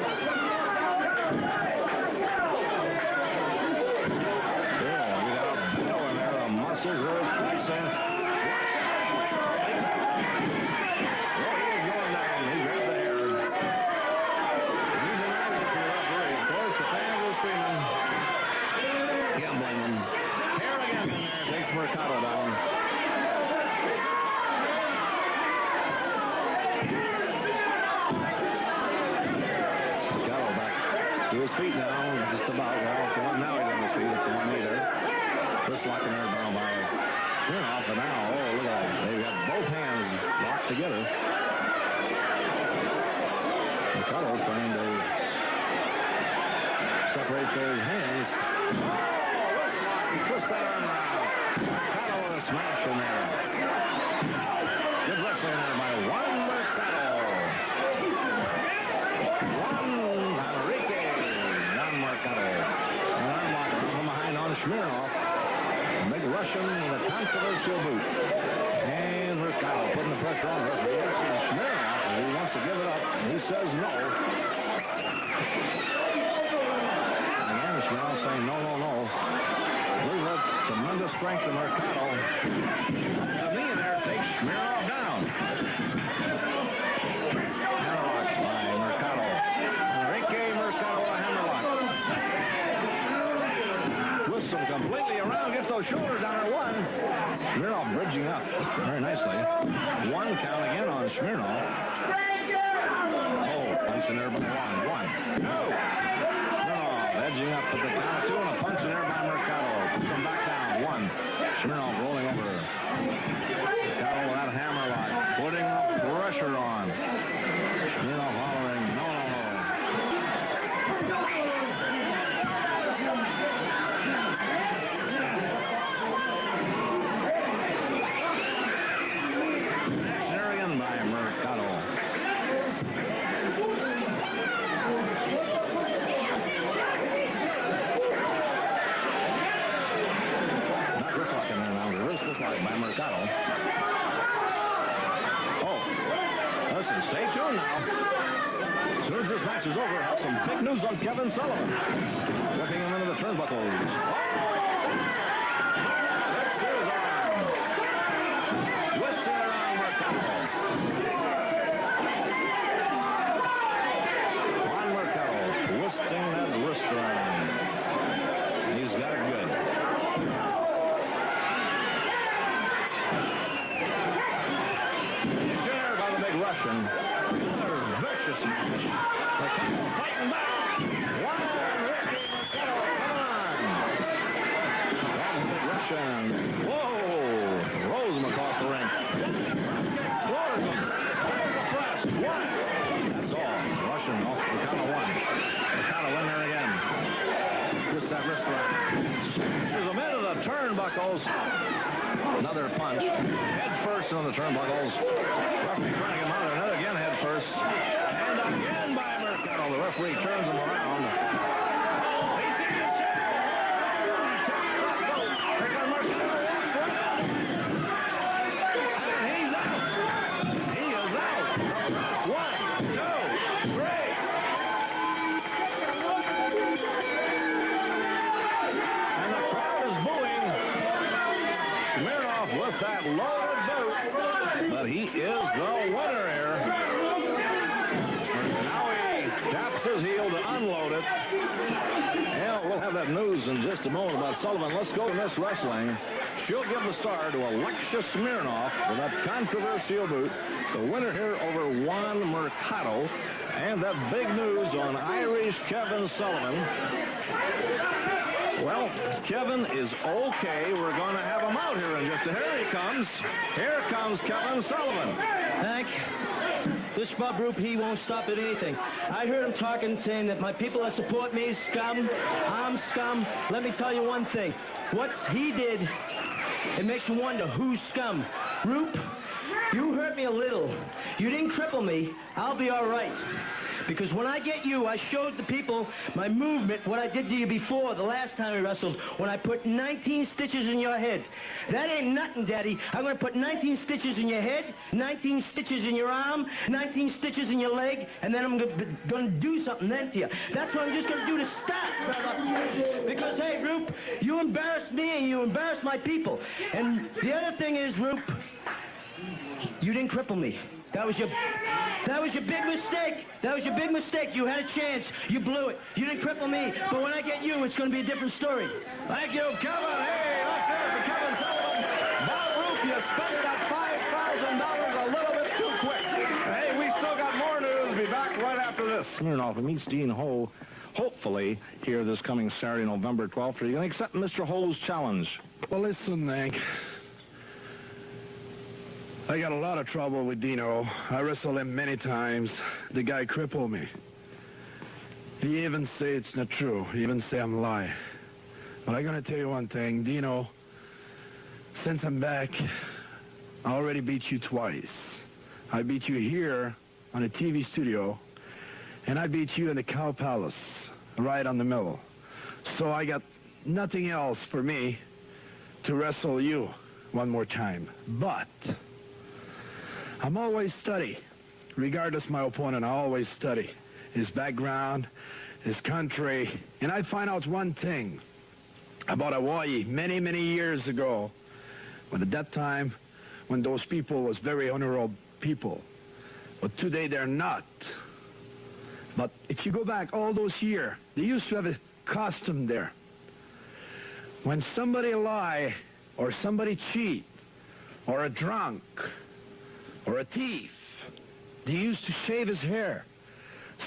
S1: Mercado back to his feet now, just about. Well, now he's on his feet. It's 1 meter. Just locking there down by Smirnoff, and now, oh, look at that. They've got both hands locked together. Mercado trying to separate those hands. Twist that arm around. Mercado with a smash in there. Good wrestling there by Juan Mercado. Juan Mercado. An arm lock from behind on Smirnoff. Big Russian with a controversial boot. And Mercado putting the pressure on Smirnoff. He wants to give it up. He says no. Again, Smirnoff saying no, no, no. Look at tremendous strength of Mercado. The knee in there takes Smirnoff down. Hammerlock by Mercado. Enrique Mercado, a hammerlock. Twists him completely around, gets those shoulders down there. One. Smirnoff bridging up very nicely. 1 count again on Smirnoff. Oh, punch in there by One. No. Edging up at the count of 2 and a punch in there by Mercado. Puts him back down. 1. Smirnoff rolling over. Mercado with that hammerlock. Putting the pressure on. Smirnoff hollering, no, no, no. There again by Mercado. By Mercado. Oh, listen, stay tuned now. As soon as this match is over, I'll have some big news on Kevin Sullivan. Whipping him into the turnbuckles. Let's see his arm. Twisting around Mercado. Juan Mercado twisting that wrist around. He's got it good. Russian. Another vicious match. Mercado fighting back. One, Ricky Mercado, come on. That's the Russian. Whoa. Rolls him across the ring. Floors him. There's the press. 1. That's all. Russian off the count of 1. Mercado in there again. Just that wrist around. There's a minute of the turnbuckles. Another punch. Head first on the turnbuckles. Referee trying to get him out. Another again head first. And again by Mercado. The referee turns him around. Here comes Mercado. And he's out. He is out. 1, 2, 3. And the crowd is booing. Smirnoff with that loaded boot, but he is the winner here. Now he taps his heel to unload it. And we'll have that news in just a moment about Sullivan. Let's go to Miss Wrestling. She'll give the star to Alexis Smirnoff with that controversial boot. The winner here over Juan Mercado. And that big news on Irish Kevin Sullivan. Well, Kevin is okay. We're going to have him out here in just a... Here he comes. Here comes Kevin Sullivan.
S5: Hank, this Bob Roop, he won't stop at anything. I heard him talking, saying that my people that support me is scum. I'm scum. Let me tell you one thing. What he did, it makes you wonder who's scum. Roop, you hurt me a little. You didn't cripple me. I'll be all right. Because when I get you, I showed the people my movement, what I did to you before, the last time we wrestled, when I put 19 stitches in your head. That ain't nothing, Daddy. I'm going to put 19 stitches in your head, 19 stitches in your arm, 19 stitches in your leg, and then I'm going to do something then to you. That's what I'm just going to do to start, brother. Because, hey, Roop, you embarrassed me and you embarrassed my people. And the other thing is, Roop, you didn't cripple me. That was your big mistake. That was your big mistake. You had a chance. You blew it. You didn't cripple me. But when I get you, it's going to be a different story.
S1: Thank you, Kevin. Hey, let's hear it for Kevin Sullivan. Bob Roop, you spent that $5,000 a little bit too quick. Hey, Chris Smirnoff meets Dean Ho, hopefully, here this coming Saturday, November 12th. Are you going to accept Mr. Ho's challenge?
S6: Well, listen, Hank. I got a lot of trouble with Dino. I wrestled him many times. The guy crippled me. He even say it's not true. He even say I'm lying. But I'm going to tell you one thing. Dino, since I'm back, I already beat you twice. I beat you here on a TV studio, and I beat you in the Cow Palace, right on the middle. So I got nothing else for me to wrestle you one more time. But I'm always study. Regardless of my opponent, I always study his background, his country, and I find out one thing about Hawaii many, many years ago, when at that time, when those people was very honorable people. But today they're not. But if you go back all those years, they used to have a custom there. When somebody lie, or somebody cheat, or a drunk, or a thief, they used to shave his hair.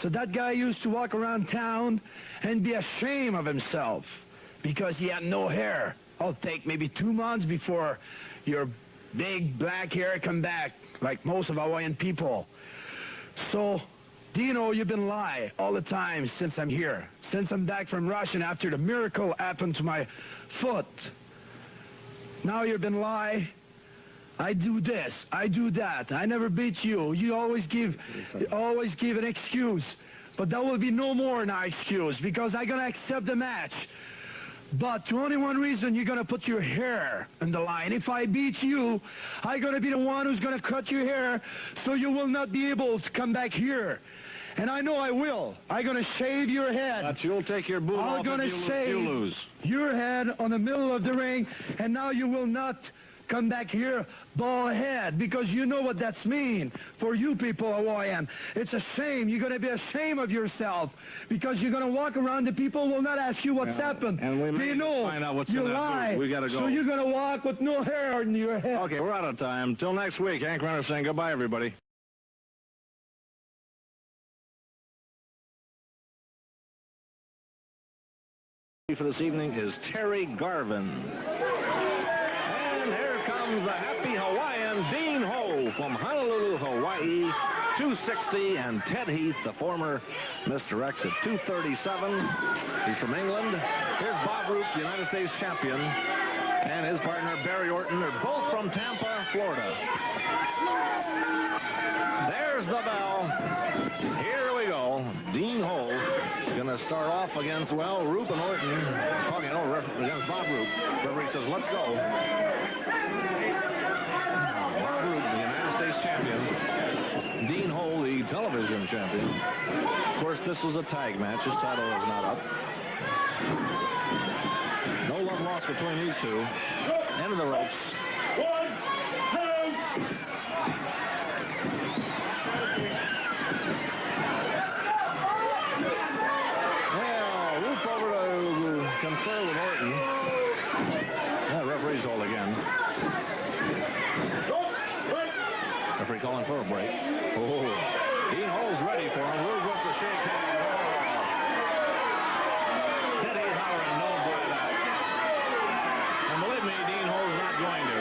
S6: So that guy used to walk around town and be ashamed of himself because he had no hair. I'll take maybe 2 months before your big black hair come back, like most of Hawaiian people. So, Dino, you've been lying all the time since I'm here. Since I'm back from Russia and after the miracle happened to my foot. Now you've been lying. I do this, I do that. I never beat you. You always give an excuse. But that will be no more an excuse because I'm going to accept the match. But to only one reason, you're going to put your hair in the line. If I beat you, I'm going to be the one who's going to cut your hair so you will not be able to come back here. And I know I will. I'm going to shave your head.
S1: But you'll take your boot off if you lose.
S6: Your head on the middle of the ring, and now you will not come back here bald head, because you know what that's mean for you people, Hawaiian. It's a shame. You're going to be ashamed of yourself because you're going to walk around. The people will not ask you what's happened.
S1: And we may find out what's in that boot. We got to go.
S6: So you're going to walk with no hair in your head.
S1: Okay, we're out of time. Till next week, Hank Renner saying goodbye, everybody. For this evening is Terry Garvin. And here comes the happy Hawaiian Dean Ho from Honolulu, Hawaii, 260, and Ted Heath, the former Mr. X, at 237. He's from England. Here's Bob Roop, the United States champion, and his partner Barry Orton. They're both from Tampa, Florida. There's the bell. Here we go. Dean Ho going to start off against, well, Roop and Orton. Against Bob Roop. Referee says, let's go. Bob Roop, the United States champion. Dean Ho, the television champion. Of course, this was a tag match. His title is not up. No love lost between these two. End of the ropes.
S2: 1, 2.
S1: Confer with Orton. Yeah, referee's hold again. Referee calling for a break. Oh, Dean Ho's ready for him. Rude wants to shake hands. Teddy hollering no by that. And believe me, Dean Ho's not going to.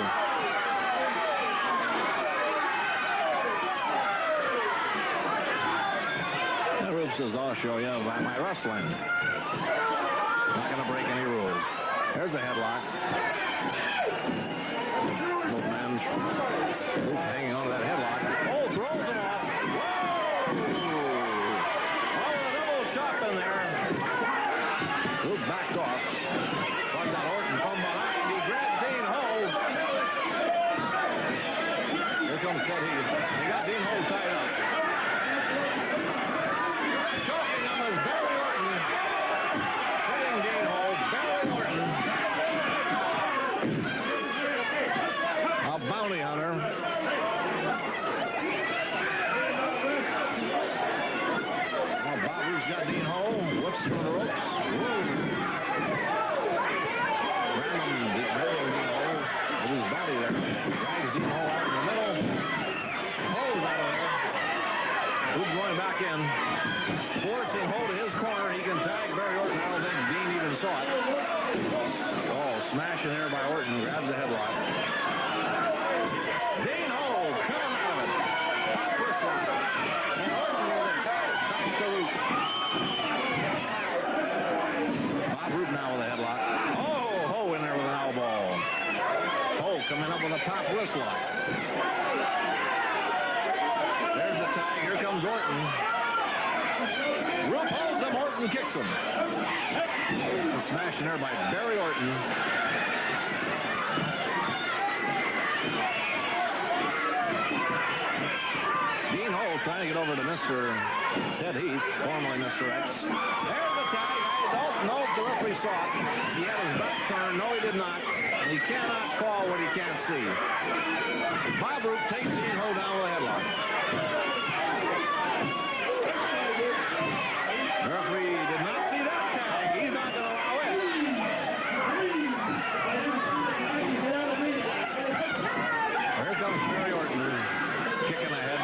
S1: That Rupe says, I'll show you by my wrestling. Not going to break any rules. There's a headlock. Both men hanging on to that headlock. Oh, throws him off. Whoa! Oh, a double chop in there. Luke backed off. Watch out, Orton from behind. He grabbed Dean Ho. Here comes Ted Heath. He got Dean Ho tied up. Choking him is Barry Orton. Bounty hunter. Well, Bob Roop's got Dean Ho. Whips from the ropes. Random burying Dean Ho with his body there. Drags Dean Ho out in the middle. Ho's out of there. Roop going back. back in. Forcing Ho to his corner. He can tag Barry Orton. I don't think Dean even saw it. Oh, smashing there by Orton. Grabs the headlock. Dean Ho coming out of it. Top twist lock. And Orton with it. Attacks the Root. Bob Root now with a headlock. Oh, Ho in there with an elbow. Ho coming up with a top wrist lock. There's the tag. Here comes Orton. Root holds him. Orton kicks him. Smashing there by Barry Orton. Dean Ho trying to get over to Mr. Ted Heath, formerly Mr. X. There's the tag. I don't know if the referee saw it. He had his back turned. No, he did not. And he cannot call what he can't see. Bob Root takes Dean Ho down with a headlock. The referee did not see that tag. He's not going to allow it. Here comes Barry Orton, kicking ahead.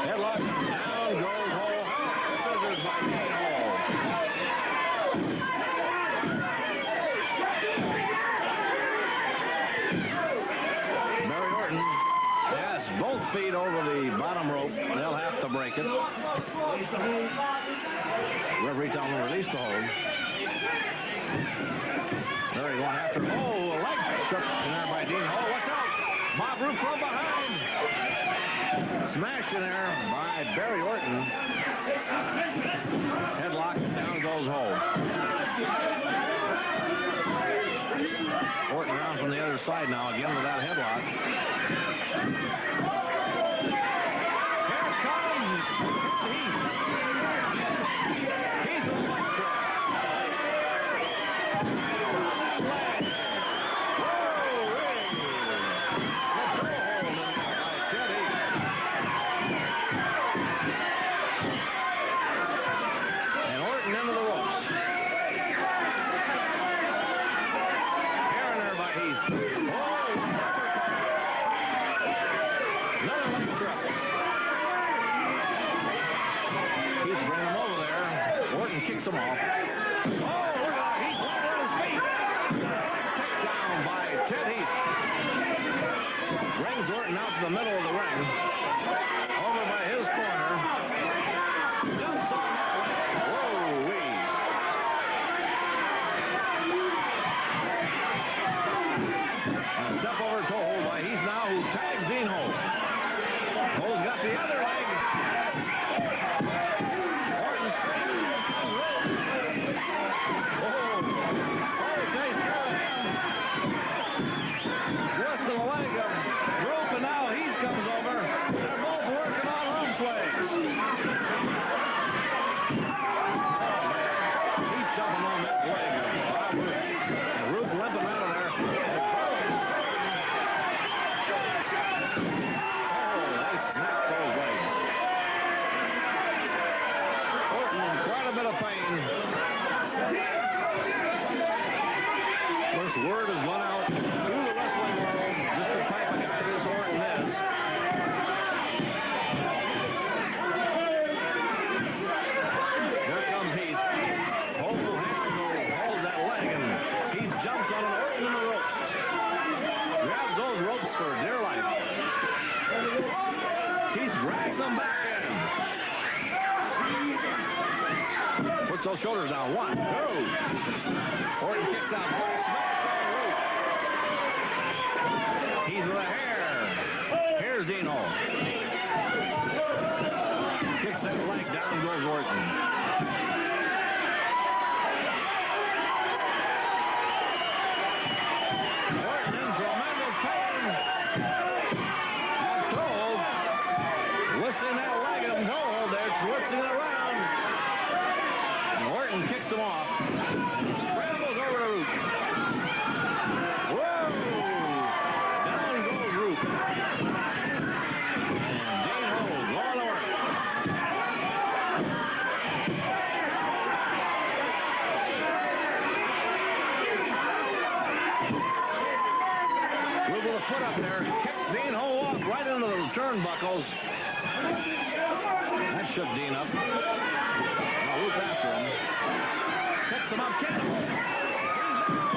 S1: Headlock, down goes Ho. Scissors by Dean Ho. Barry Orton has both feet over the bottom rope. They'll have to break it. Referee telling them to release the hold. Barry going after. Oh, a leg struck in there by Dean Ho. Watch out! Bob Root from behind. Smashed in there by Barry Orton. Headlock, down goes Ho. Orton around from the other side now, again with that headlock. Here comes Heath. Heath with a leg drop. And Orton into the ropes. Aaron there by Heath. Oh, another leg drop. Heath bringing him over there. Orton kicks him off. Oh, look at that. Heath landed on his feet. Takedown by Ted Heath. Brings Orton out to the middle of the ring. Over by his corner. Jumps on that leg. Whoa-wee. And a step over toe hold by Heath now, who tags Dean Ho. Ho's got the other leg. Orton springs off the rope. Oh, takes care of him. Just to the leg of rope, and now Heath comes over. They're both working on arm flags. Heath jumping on that leg of Bob Root. And Root limping out of there. Oh, they snapped those legs. Orton in quite a bit of pain. First word has gone out through the wrestling world, just the type of guy this Orton is. Here comes Heath. Holds that leg, and Heath jumps on an Orton in the ropes. Grabs those ropes for dear life. Heath drags them back in. Puts those shoulders down. 1, 2. Orton kicks out. He's with a hair. Here's Dean Ho. Kicks that leg down, goes Orton. Orton in tremendous pain. That toe, twisting that leg of him. No, they're twisting it around. And Orton kicks him off. Scrambles over to Root. Whoa! Down goes Root. And Dean Ho going to work. Kicked Dean Ho off right into the turnbuckles. That shook Dean up. Now Ruth after him. Picks him up, kicks him.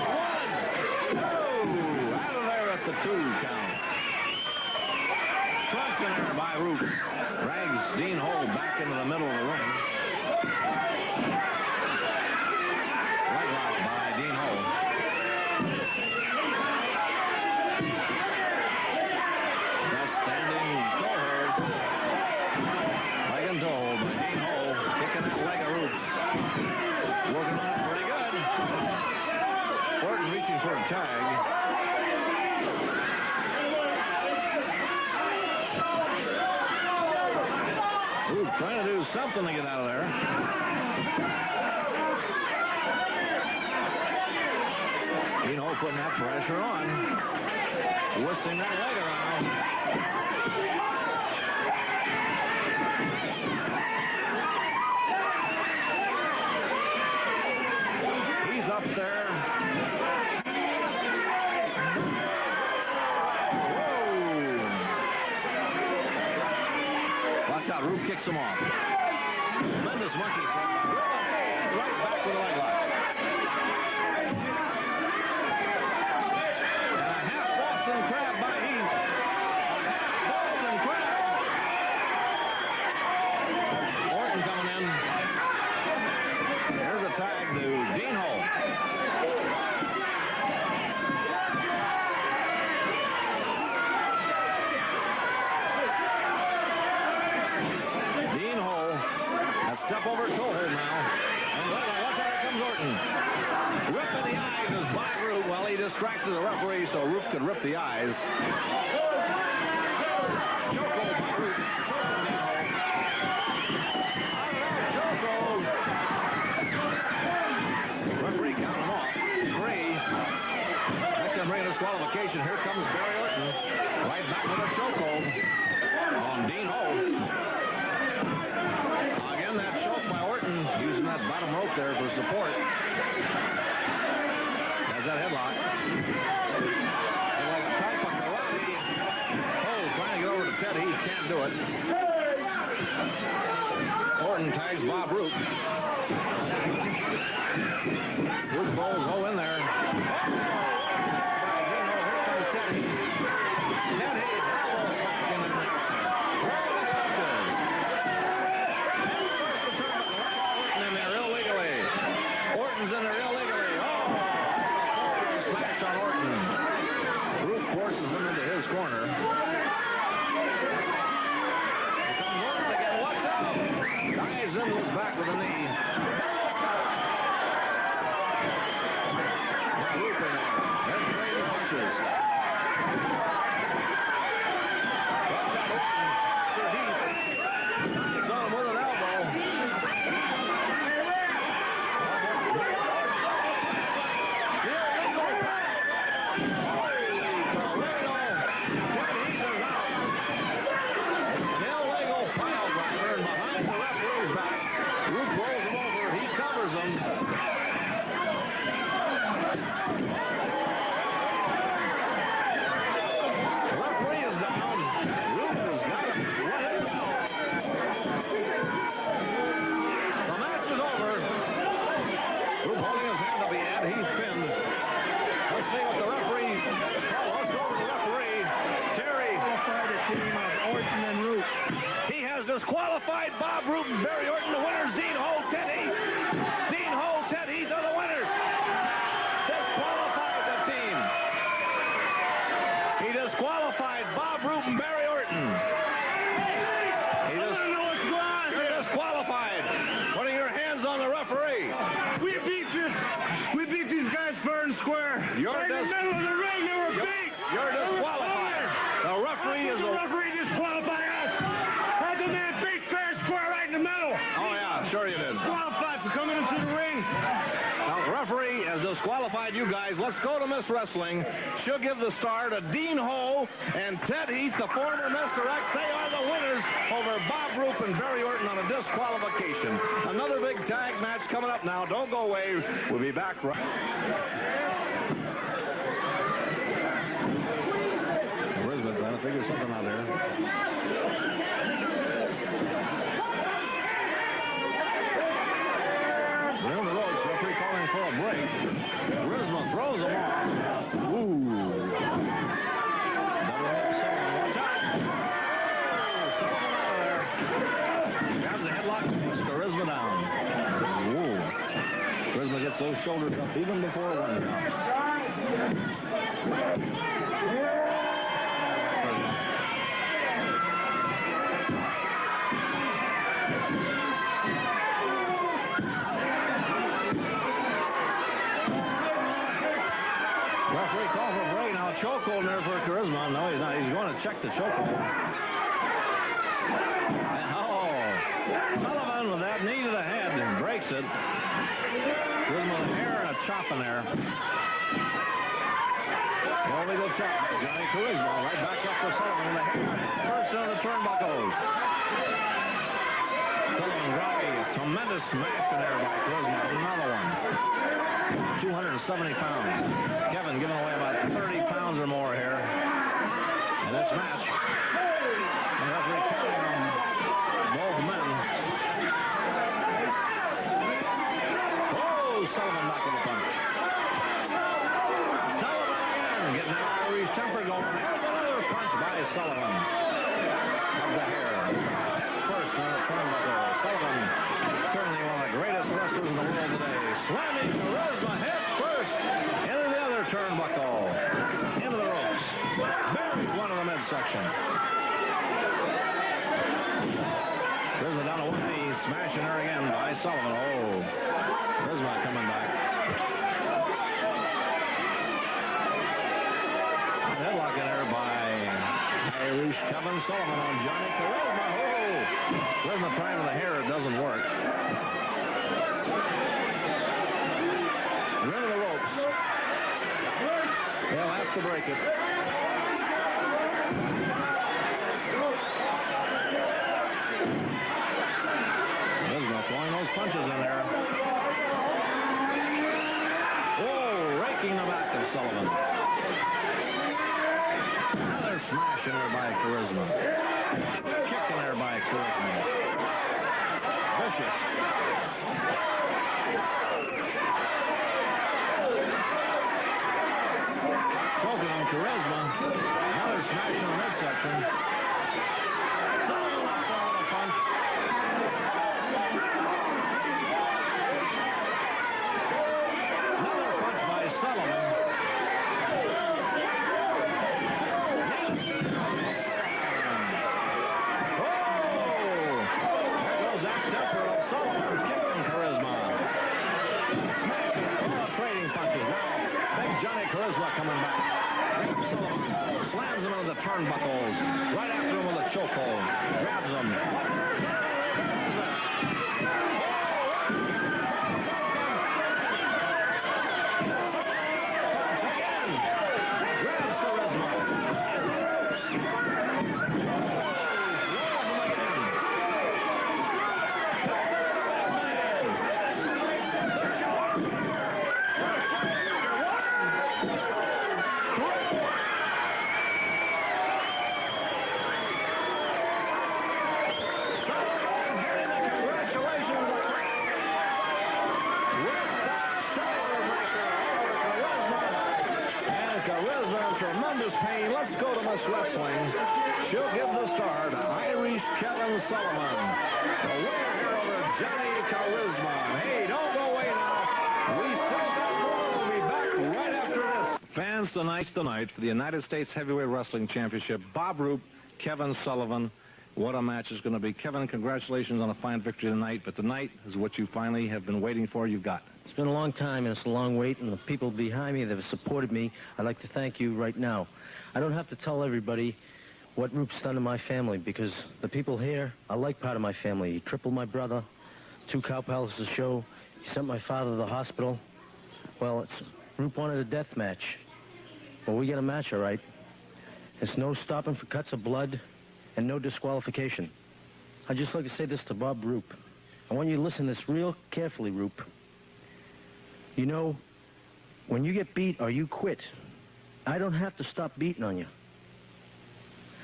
S1: One, two. Out of there at the 2 count. Crunch in there by Ruth. Drags Dean Ho back into the middle of the ring. Leg lock by Dean Ho. That's standing toe hold. Leg and toe hold by Dean Ho. Kicking that leg of Ruth. Working on it pretty good. Orton reaching for a tag. Ruth trying to do something to get out of there. Dean Ho putting that pressure on. Twisting that leg around. He's up there. Watch out, Ruth kicks him off. Tremendous monkey flip. Right back with a leg lock. And a half Boston Crab by Heath. Boston Crab. Orton coming in. There's a tag to Dean Ho. Step over toe hold now. And watch out, here comes Orton. Rip in the eyes is by Ruth. Well, he distracted the referee so Ruth could rip the eyes. Choke hold by Ruth. Choke hold. Referee count him off. 3. Next time bringing disqualification. Here comes Barry Orton. Right back with a choke hold on Dean Ho. That choke by Orton, using that bottom rope there for support. Has that headlock. Like type of karate. Oh, trying to get over to Ted Heath, can't do it. Orton tags Bob Roop. Roop bowls Ho in there. Here comes Ted Heath. Ted Heath, elbows back in the ring. Orton's in there illegally. Oh! Smash on Orton. Ruth forces him into his corner. Here comes Orton again. Watch out! Dives in, looks back with a knee. Now Ruth in there. They're trading punches. Watch out, Orton. Sir Heath. He's on him with an elbow. Disqualified Bob Roop and Barry Orton. The winners, Dean Ho, Ted Heath. Dean Ho, Ted Heath are the winners. Disqualified the team. He disqualified Bob Roop and Barry Orton. You're disqualified. Putting your hands on the referee.
S2: We beat these guys fair and square.
S1: Right in the middle of the ring, they were beat. You're disqualified. The referee is
S2: the referee disqualified us. Had the man beat fair and square right in the middle.
S1: Oh yeah, sure you did.
S2: Disqualified for coming into the ring.
S1: Now the referee has disqualified you guys. Let's go to Miss Wrestling. She'll give the star to Dean Ho and Ted Heath, the former Mr. X. They are the winners over Bob Roop and Barry Orton on a disqualification. Another big tag match coming up now. Don't go away. We'll be back right. Elizabeth something out there. They're in the ropes. Referee calling for a break. Charisma throws them off. Ooh. Double hit Sullivan. Watch out. Sullivan out of there. Grabs the headlock. Takes Charisma down. Ooh. Charisma gets those shoulders up even before one count. Referee call for break. Now chokehold there for Charisma. No, he's not. He's going to check the chokehold. Oh, Sullivan with that knee to the head and breaks it. Charisma with a hair and a chop in there. Well, we go chop. Johnny Charisma right back up for Sullivan. The hair first on the turnbuckles. Sullivan driving a tremendous smash in there by Charisma. Another one. 270 pounds. Kevin giving away about 30 pounds or more here in this match. The referee counting on both men. Oh, Sullivan back with a punch. Sullivan again, getting that Irish temper going. Another punch by Sullivan. Of the hair. First on the turnbuckle. Sullivan, certainly one of the greatest wrestlers in the world today. Slamming Charisma head first into the other turnbuckle. Into the ropes. Buries one in the midsection. Charisma down to one knee. Smashing her again by Sullivan. Oh, Charisma coming back. Headlock in there by Irish Kevin Sullivan on Johnny Charisma. Oh, Charisma trying with the hair. It doesn't work. They're into the ropes. They'll have to break it. Charisma throwing those punches in there. Oh, raking the back of Sullivan. Another smash in there by Charisma. Kick in there by Charisma. Vicious. Choking on Charisma. Another smash in the midsection. Sullivan left on a punch. Another punch by Sullivan. Charisma coming back. Sullivan slams him into the turnbuckles. Right after him with a chokehold. Grabs him. Again. Grabs Charisma. Tremendous pain. Let's go to Miss Wrestling. She'll give the star to Irish Kevin Sullivan. The winner here over Johnny Charisma. Hey, don't go away now. We still got more. We'll be back right after this. Fans, tonight's the night for the United States Heavyweight Wrestling Championship. Bob Roop, Kevin Sullivan. What a match it's going to be. Kevin, congratulations on a fine victory tonight. But tonight is what you finally have been waiting for. You've got.
S5: It's been a long time, and it's a long wait, and the people behind me that have supported me, I'd like to thank you right now. I don't have to tell everybody what Roop's done to my family, because the people here are like part of my family. He crippled my brother, 2 Cow Palaces show. He sent my father to the hospital. Well, Roop wanted a death match. Well, we get a match, all right. It's no stopping for cuts of blood and no disqualification. I'd just like to say this to Bob Roop. I want you to listen to this real carefully, Roop. You know, when you get beat or you quit, I don't have to stop beating on you.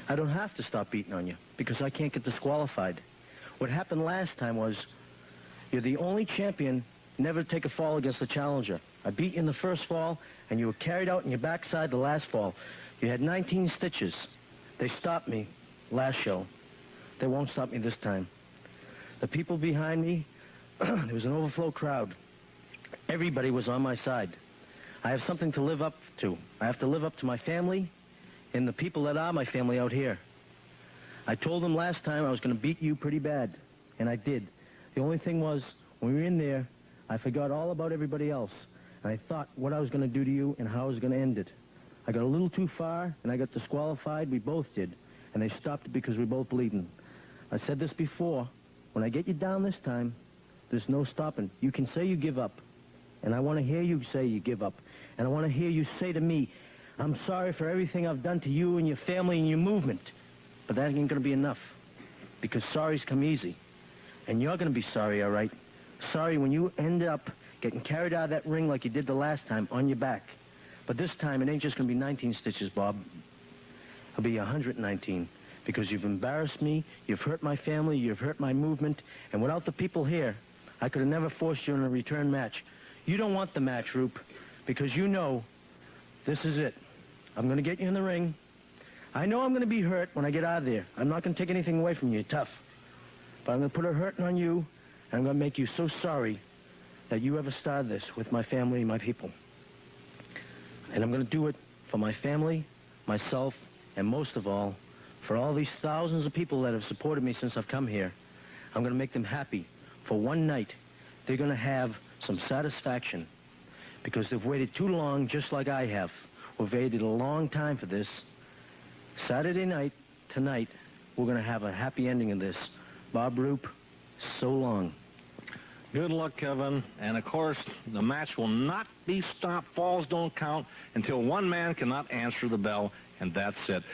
S5: I don't have to stop beating on you because I can't get disqualified. What happened last time was you're the only champion never to take a fall against the challenger. I beat you in the first fall, and you were carried out in your backside the last fall. You had 19 stitches. They stopped me last show. They won't stop me this time. The people behind me, there was an overflow crowd. Everybody was on my side. I have something to live up to. I have to live up to my family and the people that are my family out here. I told them last time I was going to beat you pretty bad, and I did. The only thing was, when we were in there, I forgot all about everybody else, and I thought what I was going to do to you and how I was going to end it. I got a little too far, and I got disqualified. We both did, and they stopped it because we were both bleeding. I said this before. When I get you down this time, there's no stopping. You can say you give up, and I want to hear you say you give up, and I want to hear you say to me, I'm sorry for everything I've done to you and your family and your movement. But that ain't going to be enough, because sorries come easy. And you're going to be sorry, all right? Sorry when you end up getting carried out of that ring like you did the last time on your back. But this time, it ain't just going to be 19 stitches, Bob. It'll be 119, because you've embarrassed me, you've hurt my family, you've hurt my movement, and without the people here, I could have never forced you in a return match. You don't want the match, Roop, because you know this is it. I'm going to get you in the ring. I know I'm going to be hurt when I get out of there. I'm not going to take anything away from you. You're tough. But I'm going to put a hurting on you, and I'm going to make you so sorry that you ever started this with my family and my people. And I'm going to do it for my family, myself, and most of all, for all these thousands of people that have supported me since I've come here. I'm going to make them happy. For one night, they're going to have some satisfaction because they've waited too long, just like I have. We've waited a long time for this. Saturday night, tonight, we're going to have a happy ending of this. Bob Roop, so long.
S1: Good luck, Kevin. And, of course, the match will not be stopped. Falls don't count until one man cannot answer the bell, and that's it.